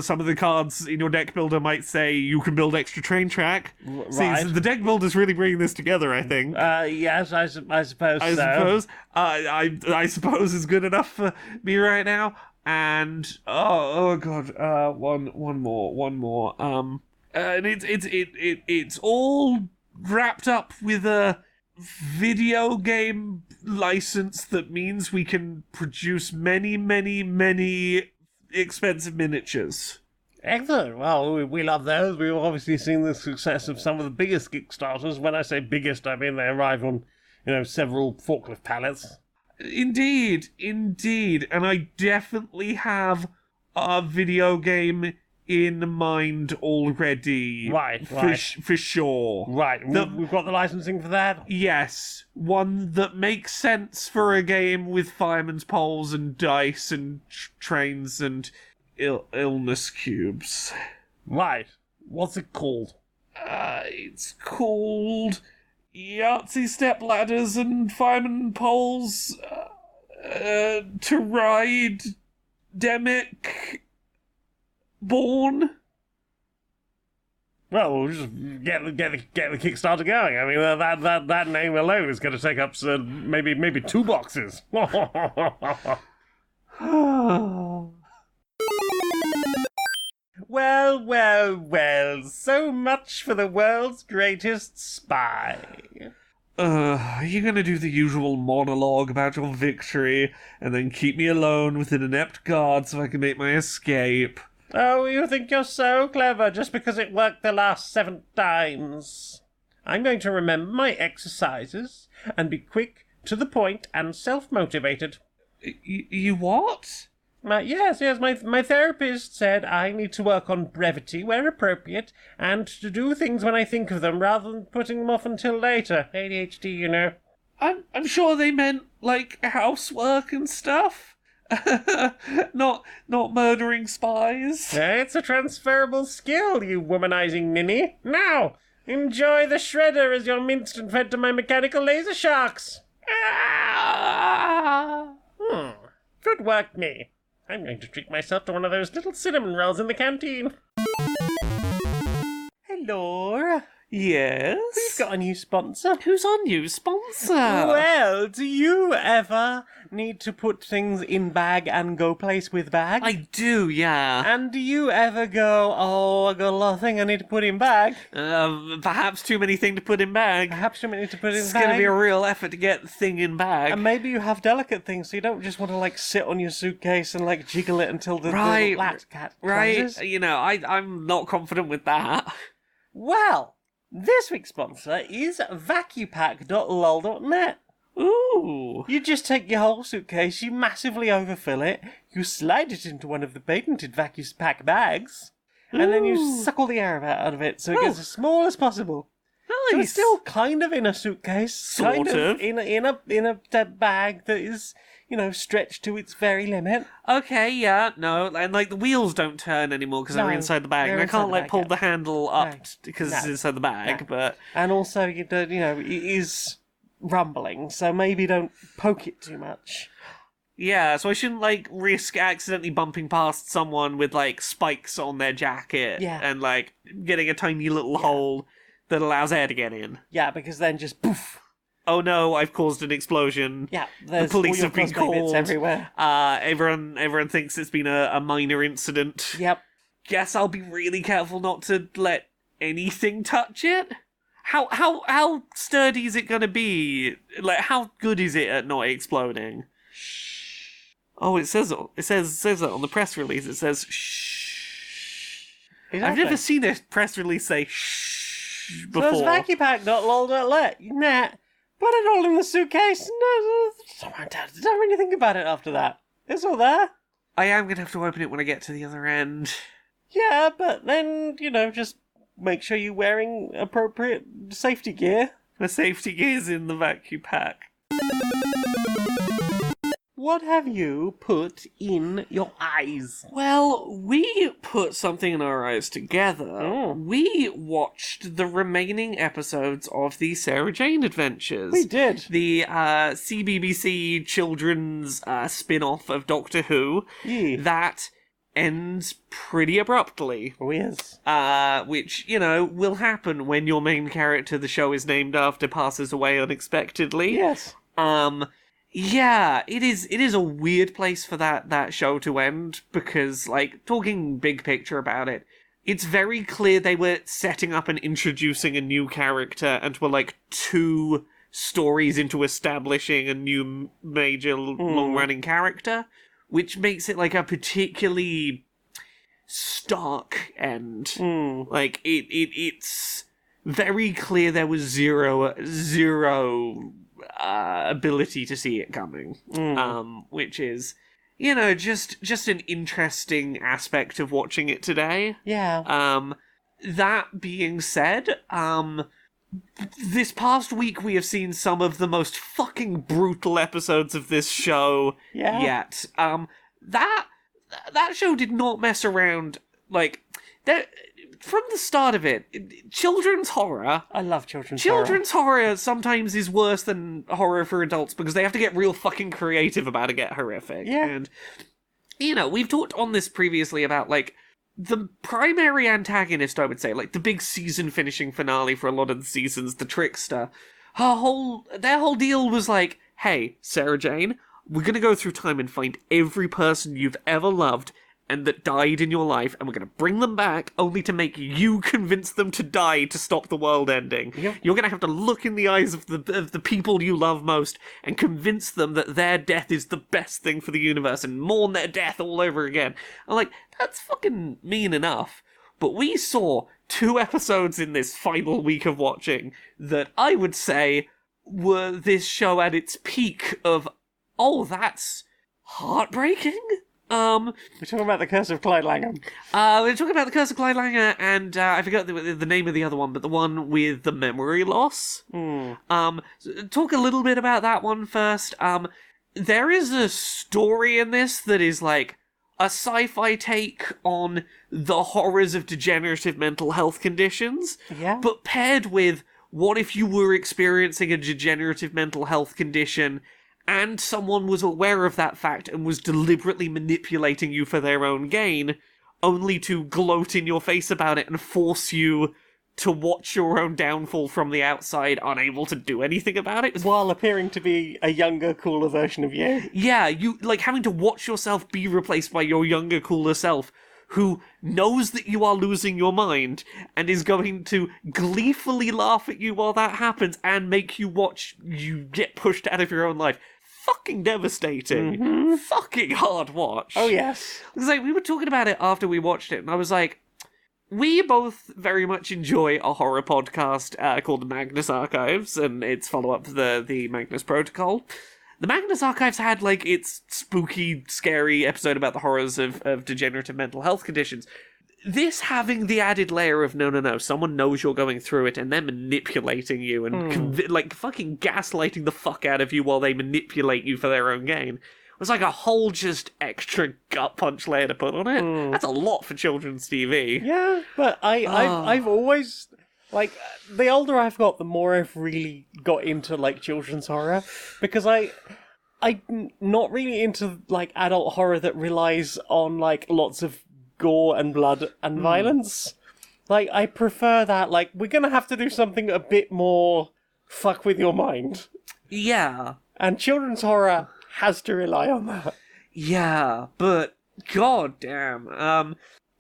some of the cards in your deck builder might say you can build extra train track. right. See, the deck builder's really bringing this together, I think. Yes, I suppose I so. suppose. I suppose is good enough for me right now. And, oh god, one more. And it's all wrapped up with a video game license that means we can produce many, many, many expensive miniatures. Excellent. Well, we love those. We've obviously seen the success of some of the biggest Kickstarters. When I say biggest, I mean they arrive on, several forklift pallets. Indeed. And I definitely have a video game in mind already. Right. For sure. Right. We've got the licensing for that. Yes, one that makes sense for a game with fireman's poles and dice and trains and illness cubes. Right. What's it called? It's called Yahtzee Step Ladders and Fireman Poles to Ride Demic Born. Well, we'll just get the Kickstarter going. I mean, that name alone is going to take up maybe 2 boxes. Well. So much for the world's greatest spy. Are you gonna do the usual monologue about your victory and then keep me alone with an inept guard so I can make my escape? Oh, you think you're so clever just because it worked the last 7 times. I'm going to remember my exercises and be quick, to the point, and self-motivated. You what? Yes, my therapist said I need to work on brevity where appropriate and to do things when I think of them rather than putting them off until later. ADHD, you know. I'm sure they meant, like, housework and stuff. not murdering spies. It's a transferable skill, you womanizing ninny. Now, enjoy the shredder as you're minced and fed to my mechanical laser sharks. Good work, me. I'm going to treat myself to one of those little cinnamon rolls in the canteen. Hello. Yes? We've got a new sponsor. Who's our new sponsor? Well, do you ever need to put things in bag and go place with bag? I do, yeah. And do you ever go, I got a lot of things I need to put in bag? Perhaps too many things to put in bag. Perhaps too many to put in It's bag. going to be a real effort to get the thing in bag. And maybe you have delicate things, so you don't just want to, sit on your suitcase and, jiggle it until the Right, lat cat right. closes. I'm not confident with that. Well, this week's sponsor is vacupack.lol.net. Ooh. You just take your whole suitcase, you massively overfill it, you slide it into one of the patented VacuPack bags, and then you suck all the air out of it so it gets as small as possible. Nice. So it's still kind of in a suitcase, Sort of. in a bag that is, stretched to its very limit. Okay, yeah, no, and the wheels don't turn anymore because they're No, inside the bag. they're And I inside can't the bag, pull yeah. the handle up No, because no, it's inside the bag. no. But And also, it is rumbling, so maybe don't poke it too much. yeah, so I shouldn't risk accidentally bumping past someone with spikes on their jacket Yeah. and getting a tiny little hole that allows air to get in. Yeah, because then just poof. Oh no, I've caused an explosion. Yeah, there's police all your have been crossbow bits called. everywhere. Everyone thinks it's been a minor incident. Yep. Guess I'll be really careful not to let anything touch it. How sturdy is it gonna be? How good is it at not exploding? Oh, it says that on the press release. It says shh. I've Exactly. never seen a press release say shh So before. it's vacuum pack, not lol, not let. Nah. Put it all in the suitcase. No, don't really think about it after that. It's all there. I am gonna have to open it when I get to the other end. Yeah, but then, just make sure you're wearing appropriate safety gear. The safety gear's in the vacuum pack. What have you put in your eyes? Well, we put something in our eyes together. Mm. We watched the remaining episodes of the Sarah Jane Adventures. We did. The CBBC children's spin-off of Doctor Who. Yeah. That ends pretty abruptly. Oh, yes. Which, will happen when your main character the show is named after passes away unexpectedly. Yes. Yeah, it is a weird place for that show to end, because, talking big picture about it, it's very clear they were setting up and introducing a new character and were, 2 stories into establishing a new major long-running character, which makes it, a particularly stark end. It's very clear there was zero ability to see it coming, which is, just an interesting aspect of watching it today. Yeah. That being said, this past week we have seen some of the most fucking brutal episodes of this show Yeah. yet. That show did not mess around, from the start of it, children's horror... I love children's horror sometimes is worse than horror for adults because they have to get real fucking creative about it to get horrific. Yeah. And, we've talked on this previously about, the primary antagonist, I would say, the big season finishing finale for a lot of the seasons, the Trickster, their whole deal was hey, Sarah Jane, we're gonna go through time and find every person you've ever loved and that died in your life, and we're going to bring them back only to make you convince them to die to stop the world ending. Yep. You're going to have to look in the eyes of the people you love most and convince them that their death is the best thing for the universe and mourn their death all over again. I'm that's fucking mean enough. But we saw 2 episodes in this final week of watching that I would say were this show at its peak of, oh, that's heartbreaking? We're talking about The Curse of Clyde Langham. We're talking about The Curse of Clyde Langer, and I forgot the name of the other one, but the one with the memory loss. Talk a little bit about that one first. There is a story in this that is a sci-fi take on the horrors of degenerative mental health conditions, Yeah. but paired with what if you were experiencing a degenerative mental health condition and someone was aware of that fact and was deliberately manipulating you for their own gain, only to gloat in your face about it and force you to watch your own downfall from the outside, unable to do anything about it. While appearing to be a younger, cooler version of you. Yeah, you, having to watch yourself be replaced by your younger, cooler self, who knows that you are losing your mind and is going to gleefully laugh at you while that happens and make you watch you get pushed out of your own life. Fucking devastating. Fucking hard watch. Oh, yes. Because we were talking about it after we watched it, and I was we both very much enjoy a horror podcast called The Magnus Archives, and its follow-up, the Magnus Protocol. The Magnus Archives had, its spooky, scary episode about the horrors of degenerative mental health conditions. This having the added layer of, no, someone knows you're going through it and they're manipulating you and, fucking gaslighting the fuck out of you while they manipulate you for their own gain. It was a whole just extra gut punch layer to put on it. That's a lot for children's TV. Yeah, but I've always... the older I've got, the more I've really got into, children's horror. Because I'm not really into, adult horror that relies on, lots of gore and blood and violence. I prefer that, we're gonna have to do something a bit more fuck with your mind. Yeah. And children's horror has to rely on that. Yeah, but god damn.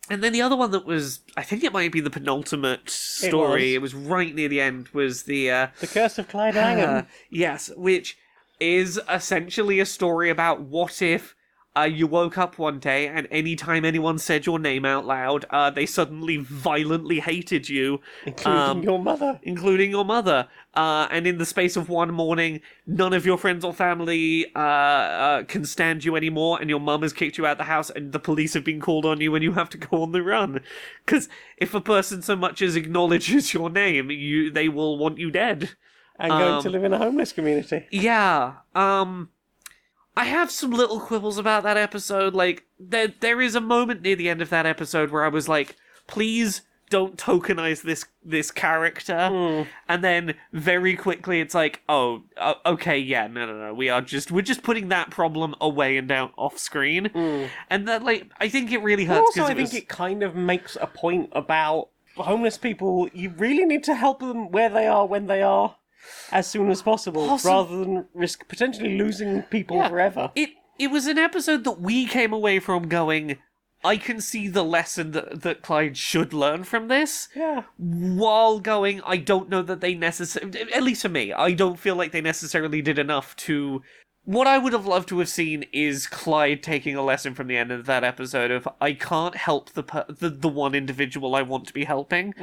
And then the other one that was, I think it might be the penultimate story, it was right near the end, was the Curse of Clyde Langham. yes, which is essentially a story about what if you woke up one day, and anytime anyone said your name out loud, they suddenly violently hated you. Including your mother. Including your mother. And in the space of one morning, none of your friends or family can stand you anymore, and your mum has kicked you out the house, and the police have been called on you, and you have to go on the run. Because if a person so much as acknowledges your name, they will want you dead. And going to live in a homeless community. Yeah. I have some little quibbles about that episode. Like, there is a moment near the end of that episode where I was like, please don't tokenize this character. And then very quickly it's like, oh, okay, yeah, no. We're just putting that problem away and down off screen. And that, like, I think it really hurts. Also, I think it kind of makes a point about homeless people. You really need to help them where they are, when they are, as soon as possible, rather than risk potentially losing people forever. It was an episode that we came away from going, I can see the lesson that Clyde should learn from this. Yeah. While going, I don't know that they necessarily, at least for me, I don't feel like they necessarily did enough to... What I would have loved to have seen is Clyde taking a lesson from the end of that episode of, I can't help the one individual I want to be helping.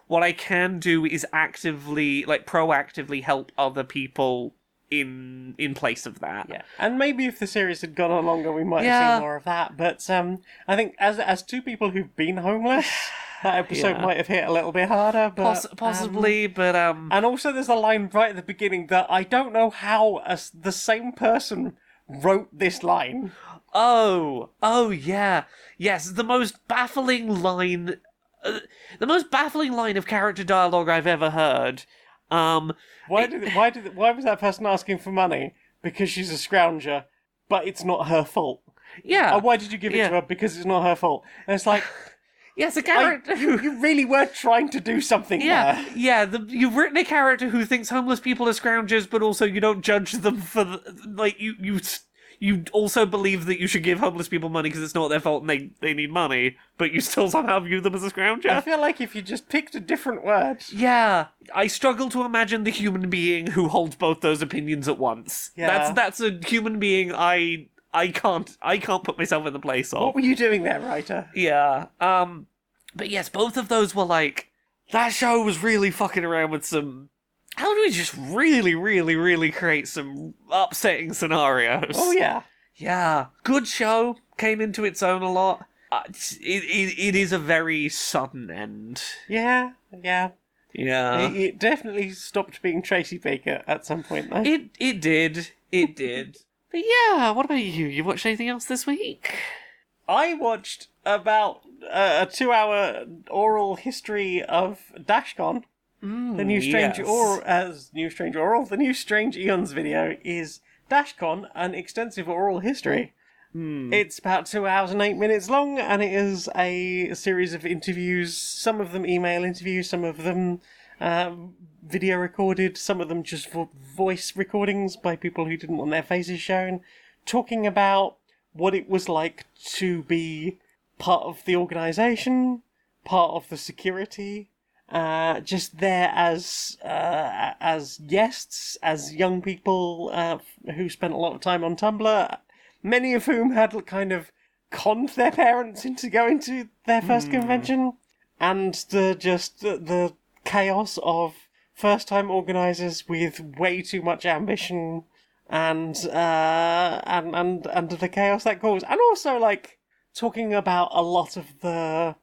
What I can do is proactively help other people in place of that. Yeah, and maybe if the series had gone on longer, we might have seen more of that. But I think as two people who've been homeless, that episode might have hit a little bit harder. But possibly, but and also there's a line right at the beginning that I don't know how the same person wrote this line. Oh yeah, yes, the most baffling line of character dialogue I've ever heard. Why was that person asking for money? Because she's a scrounger, but it's not her fault. Yeah. Why did you give it to her? Because it's not her fault. And it's like, yes, a character. You really were trying to do something there. Yeah. You've written a character who thinks homeless people are scroungers, but also you don't judge them for you also believe that you should give homeless people money because it's not their fault and they need money, but you still somehow view them as a scrounger. I feel like if you just picked a different word. Yeah, I struggle to imagine the human being who holds both those opinions at once. Yeah. That's a human being I can't put myself in the place of. What were you doing there, writer? Yeah. But yes, both of those were like, that show was really fucking around with some... How do we just really, really, really create some upsetting scenarios? Oh, yeah. Yeah. Good show. Came into its own a lot. It is a very sudden end. Yeah. Yeah. It definitely stopped being Tracy Baker at some point, though. It did. But yeah, what about you? You watched anything else this week? I watched about a 2-hour oral history of DashCon. The new Strange the new Strange Eons video is DashCon, an extensive oral history. It's about 2 hours and 8 minutes long, and it is a series of interviews, some of them email interviews, some of them video recorded, some of them just voice recordings by people who didn't want their faces shown, talking about what it was like to be part of the organisation, part of the security, just there as guests, as young people who spent a lot of time on Tumblr, many of whom had kind of conned their parents into going to their first convention, and the chaos of first-time organisers with way too much ambition, and the chaos that caused, and also like talking about a lot of the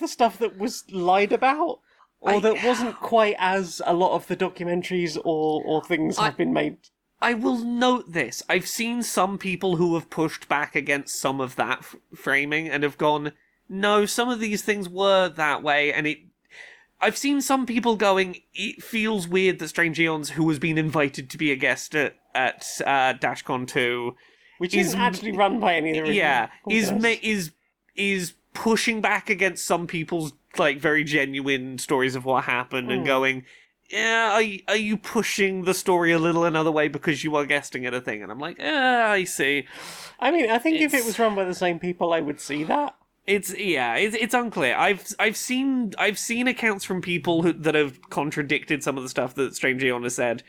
stuff that was lied about, or that wasn't quite as a lot of the documentaries or things have been made. I will note this. I've seen some people who have pushed back against some of that framing and have gone, no, some of these things were that way, and I've seen some people going, it feels weird that Strange Eons, who has been invited to be a guest at DashCon 2... Which isn't actually run by any of the original. Yeah, is pushing back against some people's like very genuine stories of what happened and going, yeah, are you pushing the story a little another way because you are guesting at a thing? And I'm like, I see. I mean, I think if it was run by the same people, I would see that. It's unclear. I've seen accounts from people that have contradicted some of the stuff that Strange Eon has said,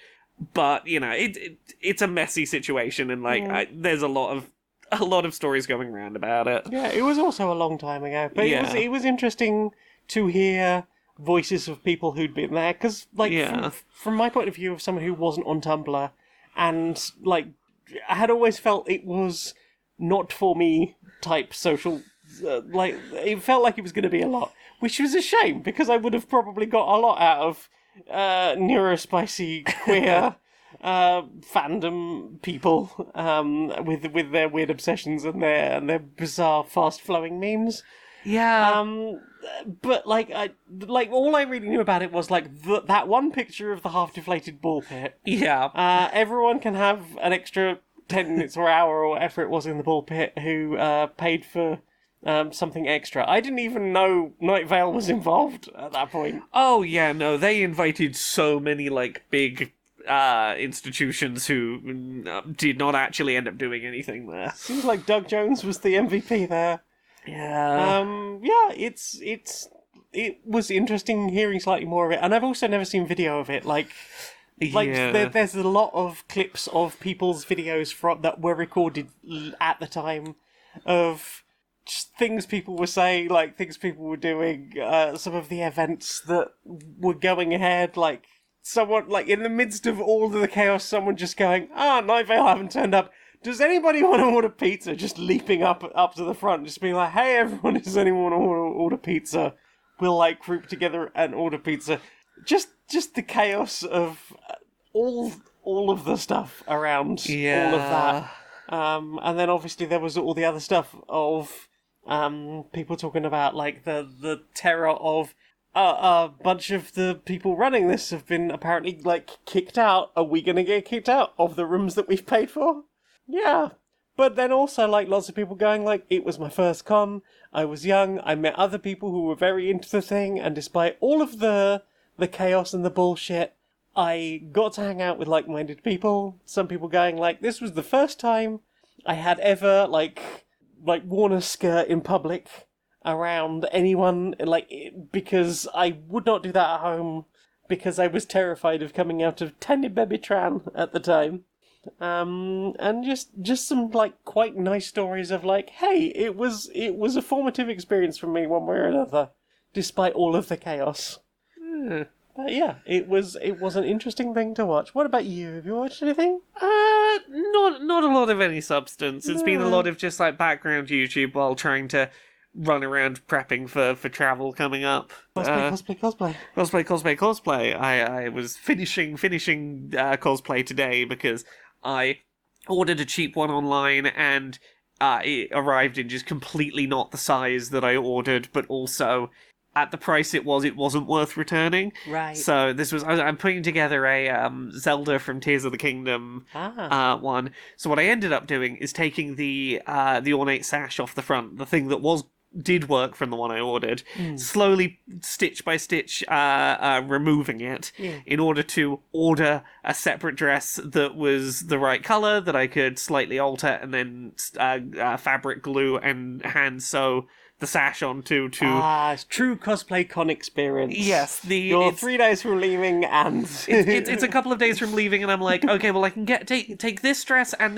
but you know, it's a messy situation, and like there's a lot a lot of stories going around about it. Yeah, it was also a long time ago, but Yeah. it was interesting to hear voices of people who'd been there, because, like, Yeah. from my point of view of someone who wasn't on Tumblr, and, like, I had always felt it was not for me type social, like, it felt like it was going to be a lot, which was a shame, because I would have probably got a lot out of neurospicy queer fandom people with their weird obsessions and their bizarre fast flowing memes. Yeah. But like all I really knew about it was like that one picture of the half deflated ball pit. Yeah. Everyone can have an extra 10 minutes or hour or whatever it was in the ball pit who paid for something extra. I didn't even know Night Vale was involved at that point. Oh, yeah, no, they invited so many, like, big institutions who did not actually end up doing anything there. Seems like Doug Jones was the MVP there. Yeah. Yeah, it was interesting hearing slightly more of it, and I've also never seen video of it. Like Yeah. there's a lot of clips of people's videos that were recorded at the time of just things people were saying, like things people were doing, some of the events that were going ahead, like someone, like in the midst of all of the chaos, someone just going, Night Vale haven't turned up. Does anybody want to order pizza? Just leaping up to the front, just being like, hey everyone, does anyone want to order pizza? We'll like group together and order pizza. Just the chaos of all of the stuff around all of that. And then obviously there was all the other stuff of people talking about like the terror of a bunch of the people running this have been apparently like kicked out. Are we gonna get kicked out of the rooms that we've paid for? Yeah. But then also like lots of people going like, it was my first con, I was young, I met other people who were very into the thing, and despite all of the chaos and the bullshit, I got to hang out with like-minded people. Some people going like, this was the first time I had ever like worn a skirt in public around anyone, like, because I would not do that at home because I was terrified of coming out of Tiny Baby Tran at the time. And just some like quite nice stories of like, hey, it was a formative experience for me one way or another, despite all of the chaos. But yeah, it was an interesting thing to watch. What about you? Have you watched anything? Not a lot of any substance. It's been a lot of just like background YouTube while trying to run around prepping for travel coming up. Cosplay. I was finishing cosplay today because I ordered a cheap one online and it arrived in just completely not the size that I ordered, but also at the price it wasn't worth returning. Right. So I'm putting together a Zelda from Tears of the Kingdom one. So what I ended up doing is taking the ornate sash off the front, the thing that did work from the one I ordered, slowly, stitch by stitch, removing it in order to order a separate dress that was the right colour, that I could slightly alter, and then fabric glue and hand sew the sash onto to true cosplay con experience. Yes, You're 3 days from leaving, and it's a couple of days from leaving, and I'm like, okay, well I can take this dress and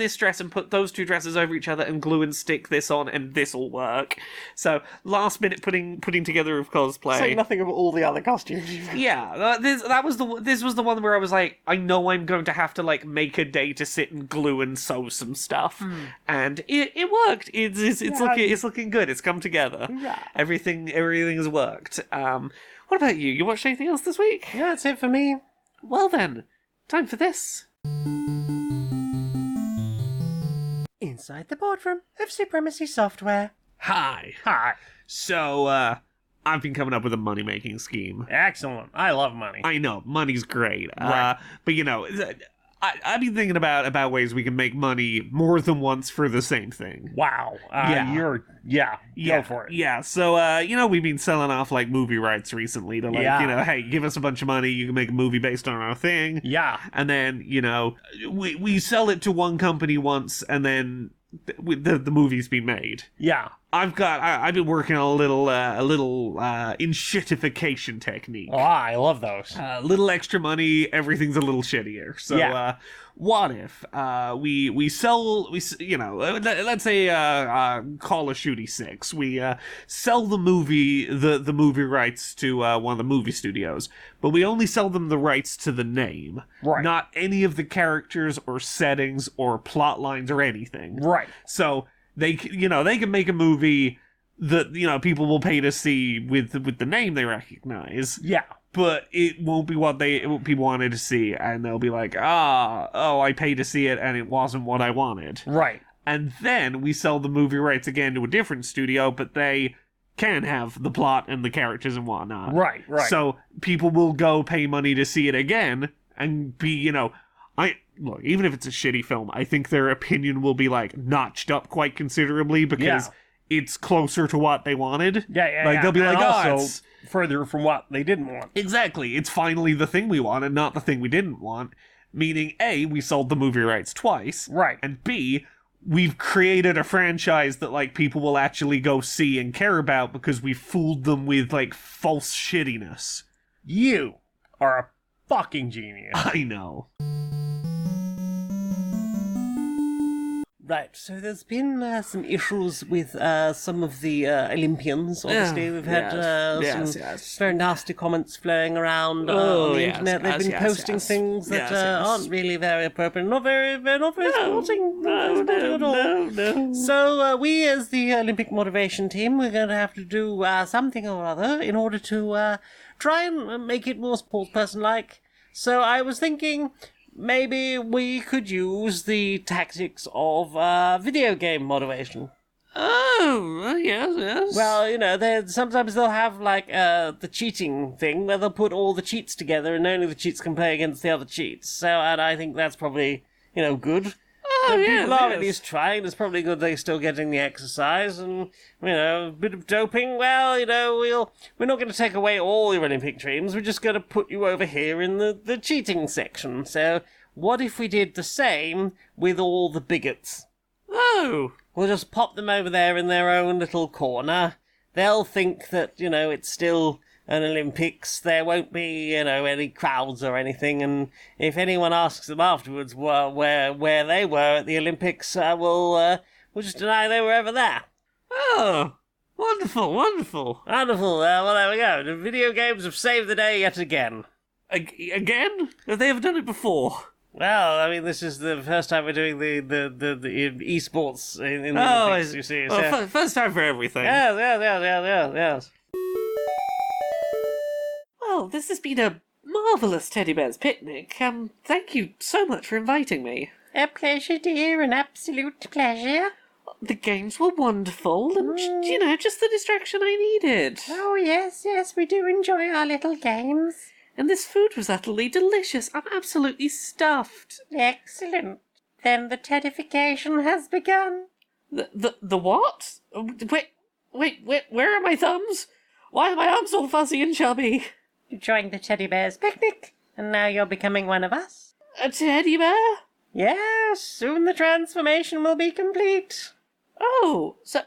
put those two dresses over each other and glue and stick this on, and this'll work. So last minute putting together of cosplay. say nothing of all the other costumes. Yeah, this was the one where I was like, I know I'm going to have to like make a day to sit and glue and sew some stuff, and it worked. It's looking good. It's come together. Yeah. Everything has worked. What about you? You watched anything else this week? Yeah, that's it for me. Well then, time for this. Inside the boardroom of Supremacy Software. Hi. So, I've been coming up with a money-making scheme. Excellent. I love money. I know, money's great. Right. But you know, I've been thinking about ways we can make money more than once for the same thing. Wow. Go for it. Yeah, so, we've been selling off, like, movie rights recently to, like, hey, give us a bunch of money, you can make a movie based on our thing. Yeah. And then, we sell it to one company once, and then the movie's been made. Yeah. I've been working on a little enshittification technique. Oh, I love those. A little extra money, everything's a little shittier. So, Yeah. what if we sell, let's say Call of Duty 6. We sell the movie rights to one of the movie studios, but we only sell them the rights to the name, Right. not any of the characters or settings or plot lines or anything. Right. So they can make a movie that people will pay to see with the name they recognize. Yeah. But it won't be what people wanted to see, and they'll be like, I paid to see it, and it wasn't what I wanted. Right. And then we sell the movie rights again to a different studio, but they can have the plot and the characters and whatnot. Right. Right. So people will go pay money to see it again, and be, look, even if it's a shitty film, I think their opinion will be, like, notched up quite considerably, because it's closer to what they wanted. Yeah. They'll be And like, also it's further from what they didn't want. exactly. It's finally the thing we wanted, not the thing we didn't want. Meaning, A, we sold the movie rights twice. Right. And B, we've created a franchise that, like, people will actually go see and care about because we fooled them with, like, false shittiness. You are a fucking genius. I know. Right, so there's been some issues with some of the Olympians. Obviously, we've had some very nasty comments flowing around on the internet. They've been posting things that aren't really very appropriate, not very sporting at all. No. So we, as the Olympic motivation team, we're going to have to do something or other in order to try and make it more sports-person-like. So I was thinking, maybe we could use the tactics of video game motivation. Oh, yes. Well, sometimes they'll have, like, the cheating thing, where they'll put all the cheats together and only the cheats can play against the other cheats. So, and I think that's probably, good. Oh, People are at least trying. It's probably good they're still getting the exercise and, a bit of doping. Well, we're not going to take away all your Olympic dreams. We're just going to put you over here in the cheating section. So what if we did the same with all the bigots? Oh. We'll just pop them over there in their own little corner. They'll think that, it's still an Olympics. There won't be, any crowds or anything. And if anyone asks them afterwards where they were at the Olympics, we'll just deny they were ever there. Oh. Wonderful. Wonderful. Well, there we go. The video games have saved the day yet again. Again? Have they ever done it before? Well, I mean, this is the first time we're doing the esports in the Oh, Olympics, you see. Well, first time for everything. Yes. Well, this has been a marvellous Teddy Bear's Picnic. Thank you so much for inviting me. A pleasure, dear, an absolute pleasure. The games were wonderful, and, just the distraction I needed. Oh, yes, we do enjoy our little games. And this food was utterly delicious. I'm absolutely stuffed. Excellent. Then the tedification has begun. The what? Wait, where are my thumbs? Why are my arms all fuzzy and chubby? You joined the Teddy Bear's Picnic, and now you're becoming one of us. A teddy bear? Yes, soon the transformation will be complete. Oh, so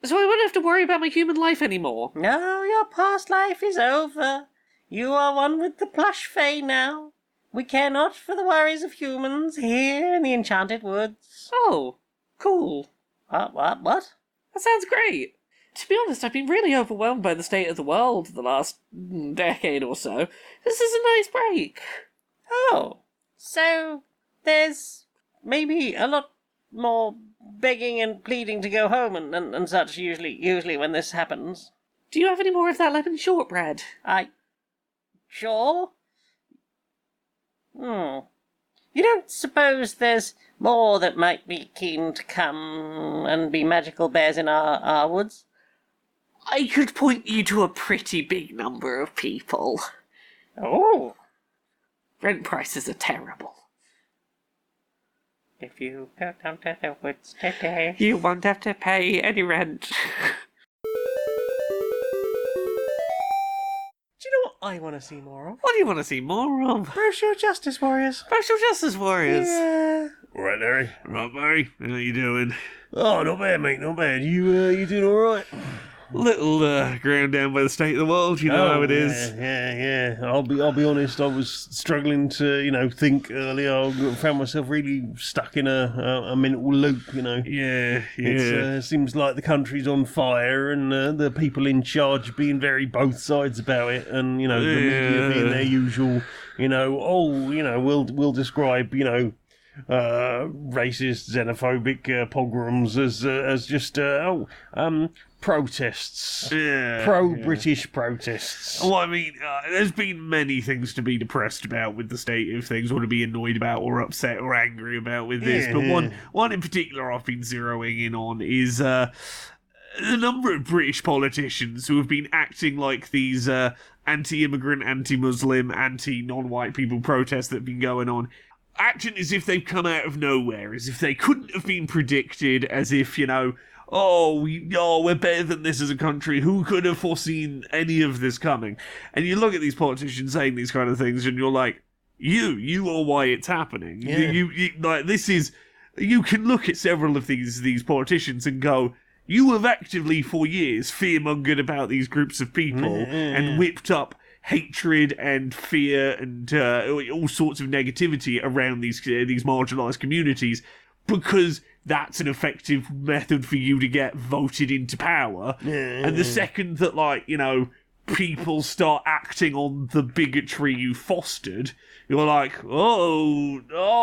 I won't have to worry about my human life anymore. No, your past life is over. You are one with the plush fae now. We care not for the worries of humans here in the Enchanted Woods. Oh, cool. What? That sounds great. To be honest, I've been really overwhelmed by the state of the world the last decade or so. This is a nice break. Oh, so there's maybe a lot more begging and pleading to go home and such usually when this happens. Do you have any more of that lemon shortbread? Sure. You don't suppose there's more that might be keen to come and be magical bears in our woods? I could point you to a pretty big number of people. Oh. Rent prices are terrible. If you go down to the woods today, you won't have to pay any rent. Do you know what I want to see more of. What do you want to see more of? Social Justice Warriors. Social Justice Warriors. Yeah. All right, Larry. Right, Barry. How you doing? Oh, not bad, mate. Not bad. You doing all right? Little ground down by the state of the world. You know how it is. Yeah. I'll be honest. I was struggling to, think earlier. I found myself really stuck in a mental loop. Yeah. It seems like the country's on fire, and the people in charge being very both sides about it, and the media being their usual. We'll describe racist, xenophobic pogroms as just protests. Yeah. Pro-British protests. Well, I mean, there's been many things to be depressed about with the state of things, or to be annoyed about, or upset, or angry about with this. But one in particular I've been zeroing in on is the number of British politicians who have been acting like these anti-immigrant, anti-Muslim, anti-non-white people protests that have been going on. Acting as if they've come out of nowhere, as if they couldn't have been predicted, as if, we're better than this as a country. Who could have foreseen any of this coming? And you look at these politicians saying these kind of things, and you're like, you are why it's happening. Yeah. You can look at several of these politicians and go, you have actively for years fearmongered about these groups of people and whipped up hatred and fear and all sorts of negativity around these marginalised communities, because that's an effective method for you to get voted into power. And the second that, people start acting on the bigotry you fostered, you're like, oh,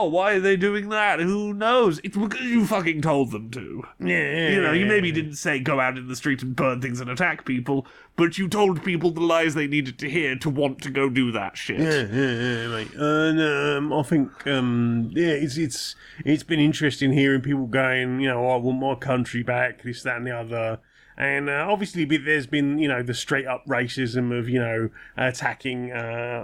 why are they doing that? Who knows? It's because you fucking told them to. You maybe didn't say go out in the street and burn things and attack people, but you told people the lies they needed to hear to want to go do that shit. Yeah, mate. And I think, it's been interesting hearing people going, I want my country back, this, that, and the other. And obviously there's been, the straight-up racism of, attacking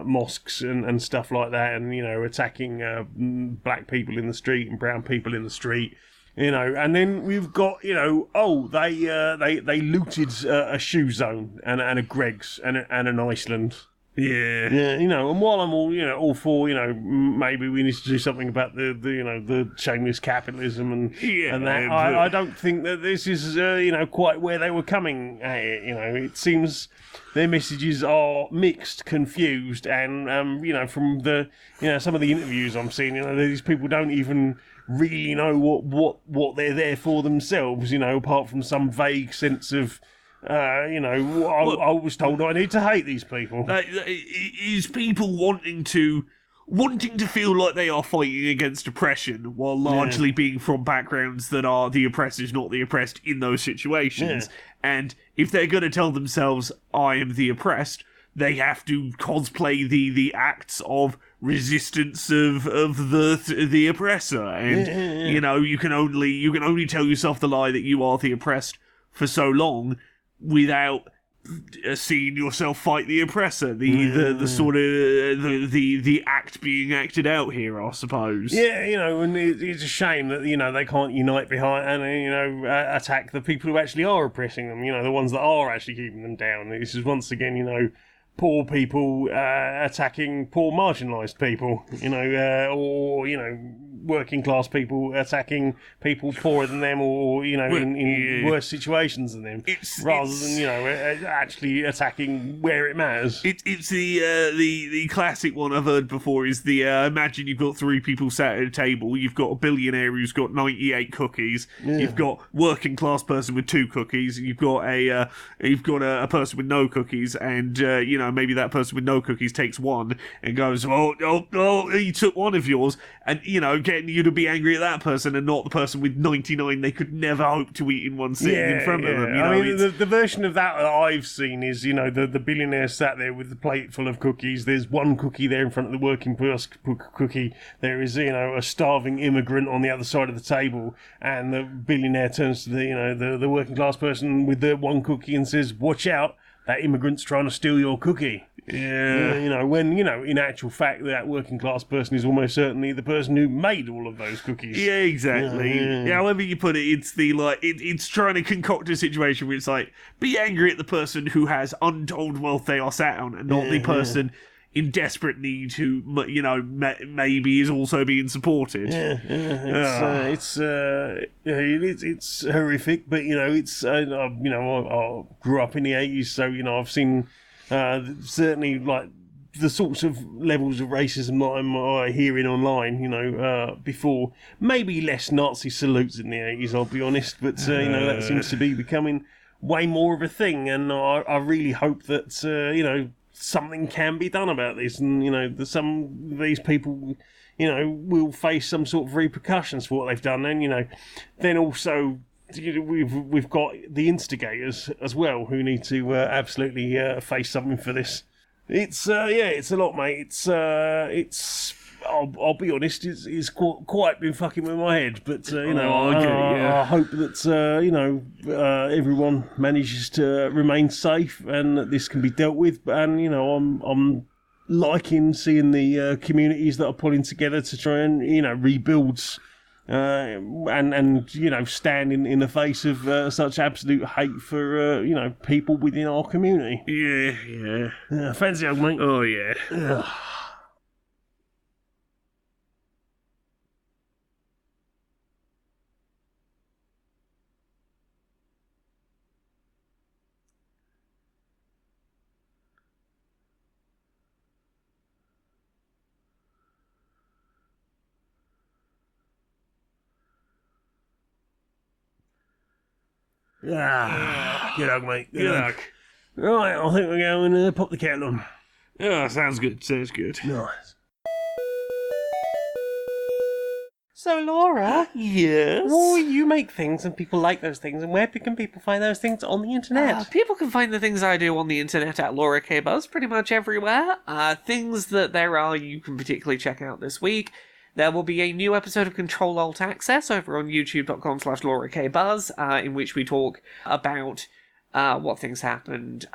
mosques and stuff like that, and, attacking black people in the street and brown people in the street. And then we've got, they looted a shoe zone and a Greggs and an Iceland. Yeah, and while I'm all for, maybe we need to do something about the shameless capitalism and that, I don't think that this is, quite where they were coming at it. It seems their messages are mixed, confused, and, from the, some of the interviews I'm seeing, these people don't even really know what they're there for themselves, apart from some vague sense of, I was told I need to hate these people. Is people wanting to feel like they are fighting against oppression while largely being from backgrounds that are the oppressors, not the oppressed in those situations. And if they're going to tell themselves, I am the oppressed, they have to cosplay the acts of resistance of the oppressor. And, you can only tell yourself the lie that you are the oppressed for so long without seeing yourself fight the oppressor, the sort of the act being acted out here, I suppose. And it's a shame that they can't unite behind and attack the people who actually are oppressing them. The ones that are actually keeping them down. This is once again, poor people attacking poor marginalised people, or working class people attacking people poorer than them, or in worse situations than them, rather than actually attacking where it matters. It's the classic one I've heard before is the imagine you've got three people sat at a table. You've got a billionaire who's got 98 cookies. You've got working class person with 2 cookies. You've got a person with no cookies, and maybe that person with no cookies takes one and goes, oh, he took one of yours, and getting you to be angry at that person and not the person with 99 they could never hope to eat in one sitting in front of them. I mean, the version of that I've seen is, the billionaire sat there with the plate full of cookies. There's one cookie there in front of the working class cookie. There is, a starving immigrant on the other side of the table, and the billionaire turns to the working class person with the one cookie and says, "Watch out. that immigrant's trying to steal your cookie. Yeah. You know, when, in actual fact, that working class person is almost certainly the person who made all of those cookies. Yeah, exactly. Yeah. However you put it, it's the it's trying to concoct a situation where it's like, be angry at the person who has untold wealth they are sat on, and not the person in desperate need who, maybe is also being supported. It's horrific, but it's I grew up in the 80s, so I've seen certainly like the sorts of levels of racism that I'm hearing online, before. Maybe less Nazi salutes in the 80s, I'll be honest, but that seems to be becoming way more of a thing, and I really hope that something can be done about this, and some of these people will face some sort of repercussions for what they've done, and then also we've got the instigators as well, who need to absolutely face something for this. It's it's a lot, mate. It's I'll be honest, it's quite been fucking with my head, but I hope that everyone manages to remain safe and that this can be dealt with. And I'm liking seeing the communities that are pulling together to try and rebuild and stand in the face of such absolute hate for people within our community. Yeah. Fancy hug, mate. Oh yeah. Good hug, mate. Good luck. Right, I think we're going to pop the kettle on. Yeah, sounds good. Sounds good. Nice. So, Laura, Yes. well, you make things and people like those things, and where can people find those things on the internet? People can find the things I do on the internet at Laura K. Buzz pretty much everywhere. Things that there are you can particularly check out this week. There will be a new episode of Control Alt Access over on youtube.com/LauraKBuzz, in which we talk about what things happened.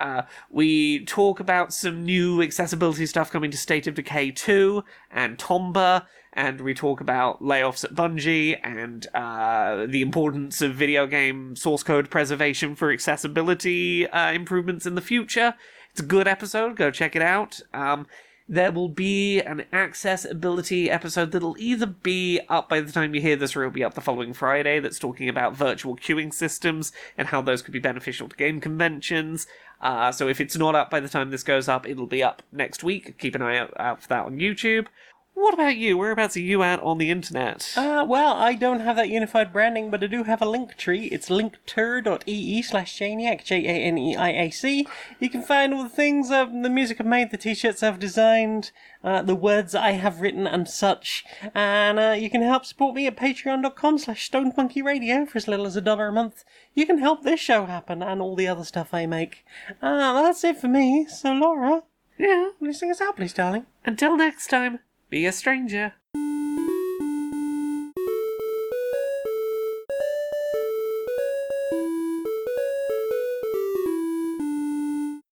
We talk about some new accessibility stuff coming to State of Decay 2 and Tomba, and we talk about layoffs at Bungie and the importance of video game source code preservation for accessibility improvements in the future. It's a good episode, go check it out. There will be an accessibility episode that'll either be up by the time you hear this, or it'll be up the following Friday, that's talking about virtual queuing systems and how those could be beneficial to game conventions. So if it's not up by the time this goes up, it'll be up next week. Keep an eye out for that on YouTube. What about you? Whereabouts are you at on the internet? Well, I don't have that unified branding, but I do have a link tree. It's linkter.ee/Janiac, Janiac. You can find all the things, the music I've made, the t-shirts I've designed, the words I have written and such. And you can help support me at patreon.com/StonedMonkeyRadio for as little as $1 a month. You can help this show happen and all the other stuff I make. That's it for me. So, Laura, Yeah, will you sing us out, please, darling? until next time, be a stranger.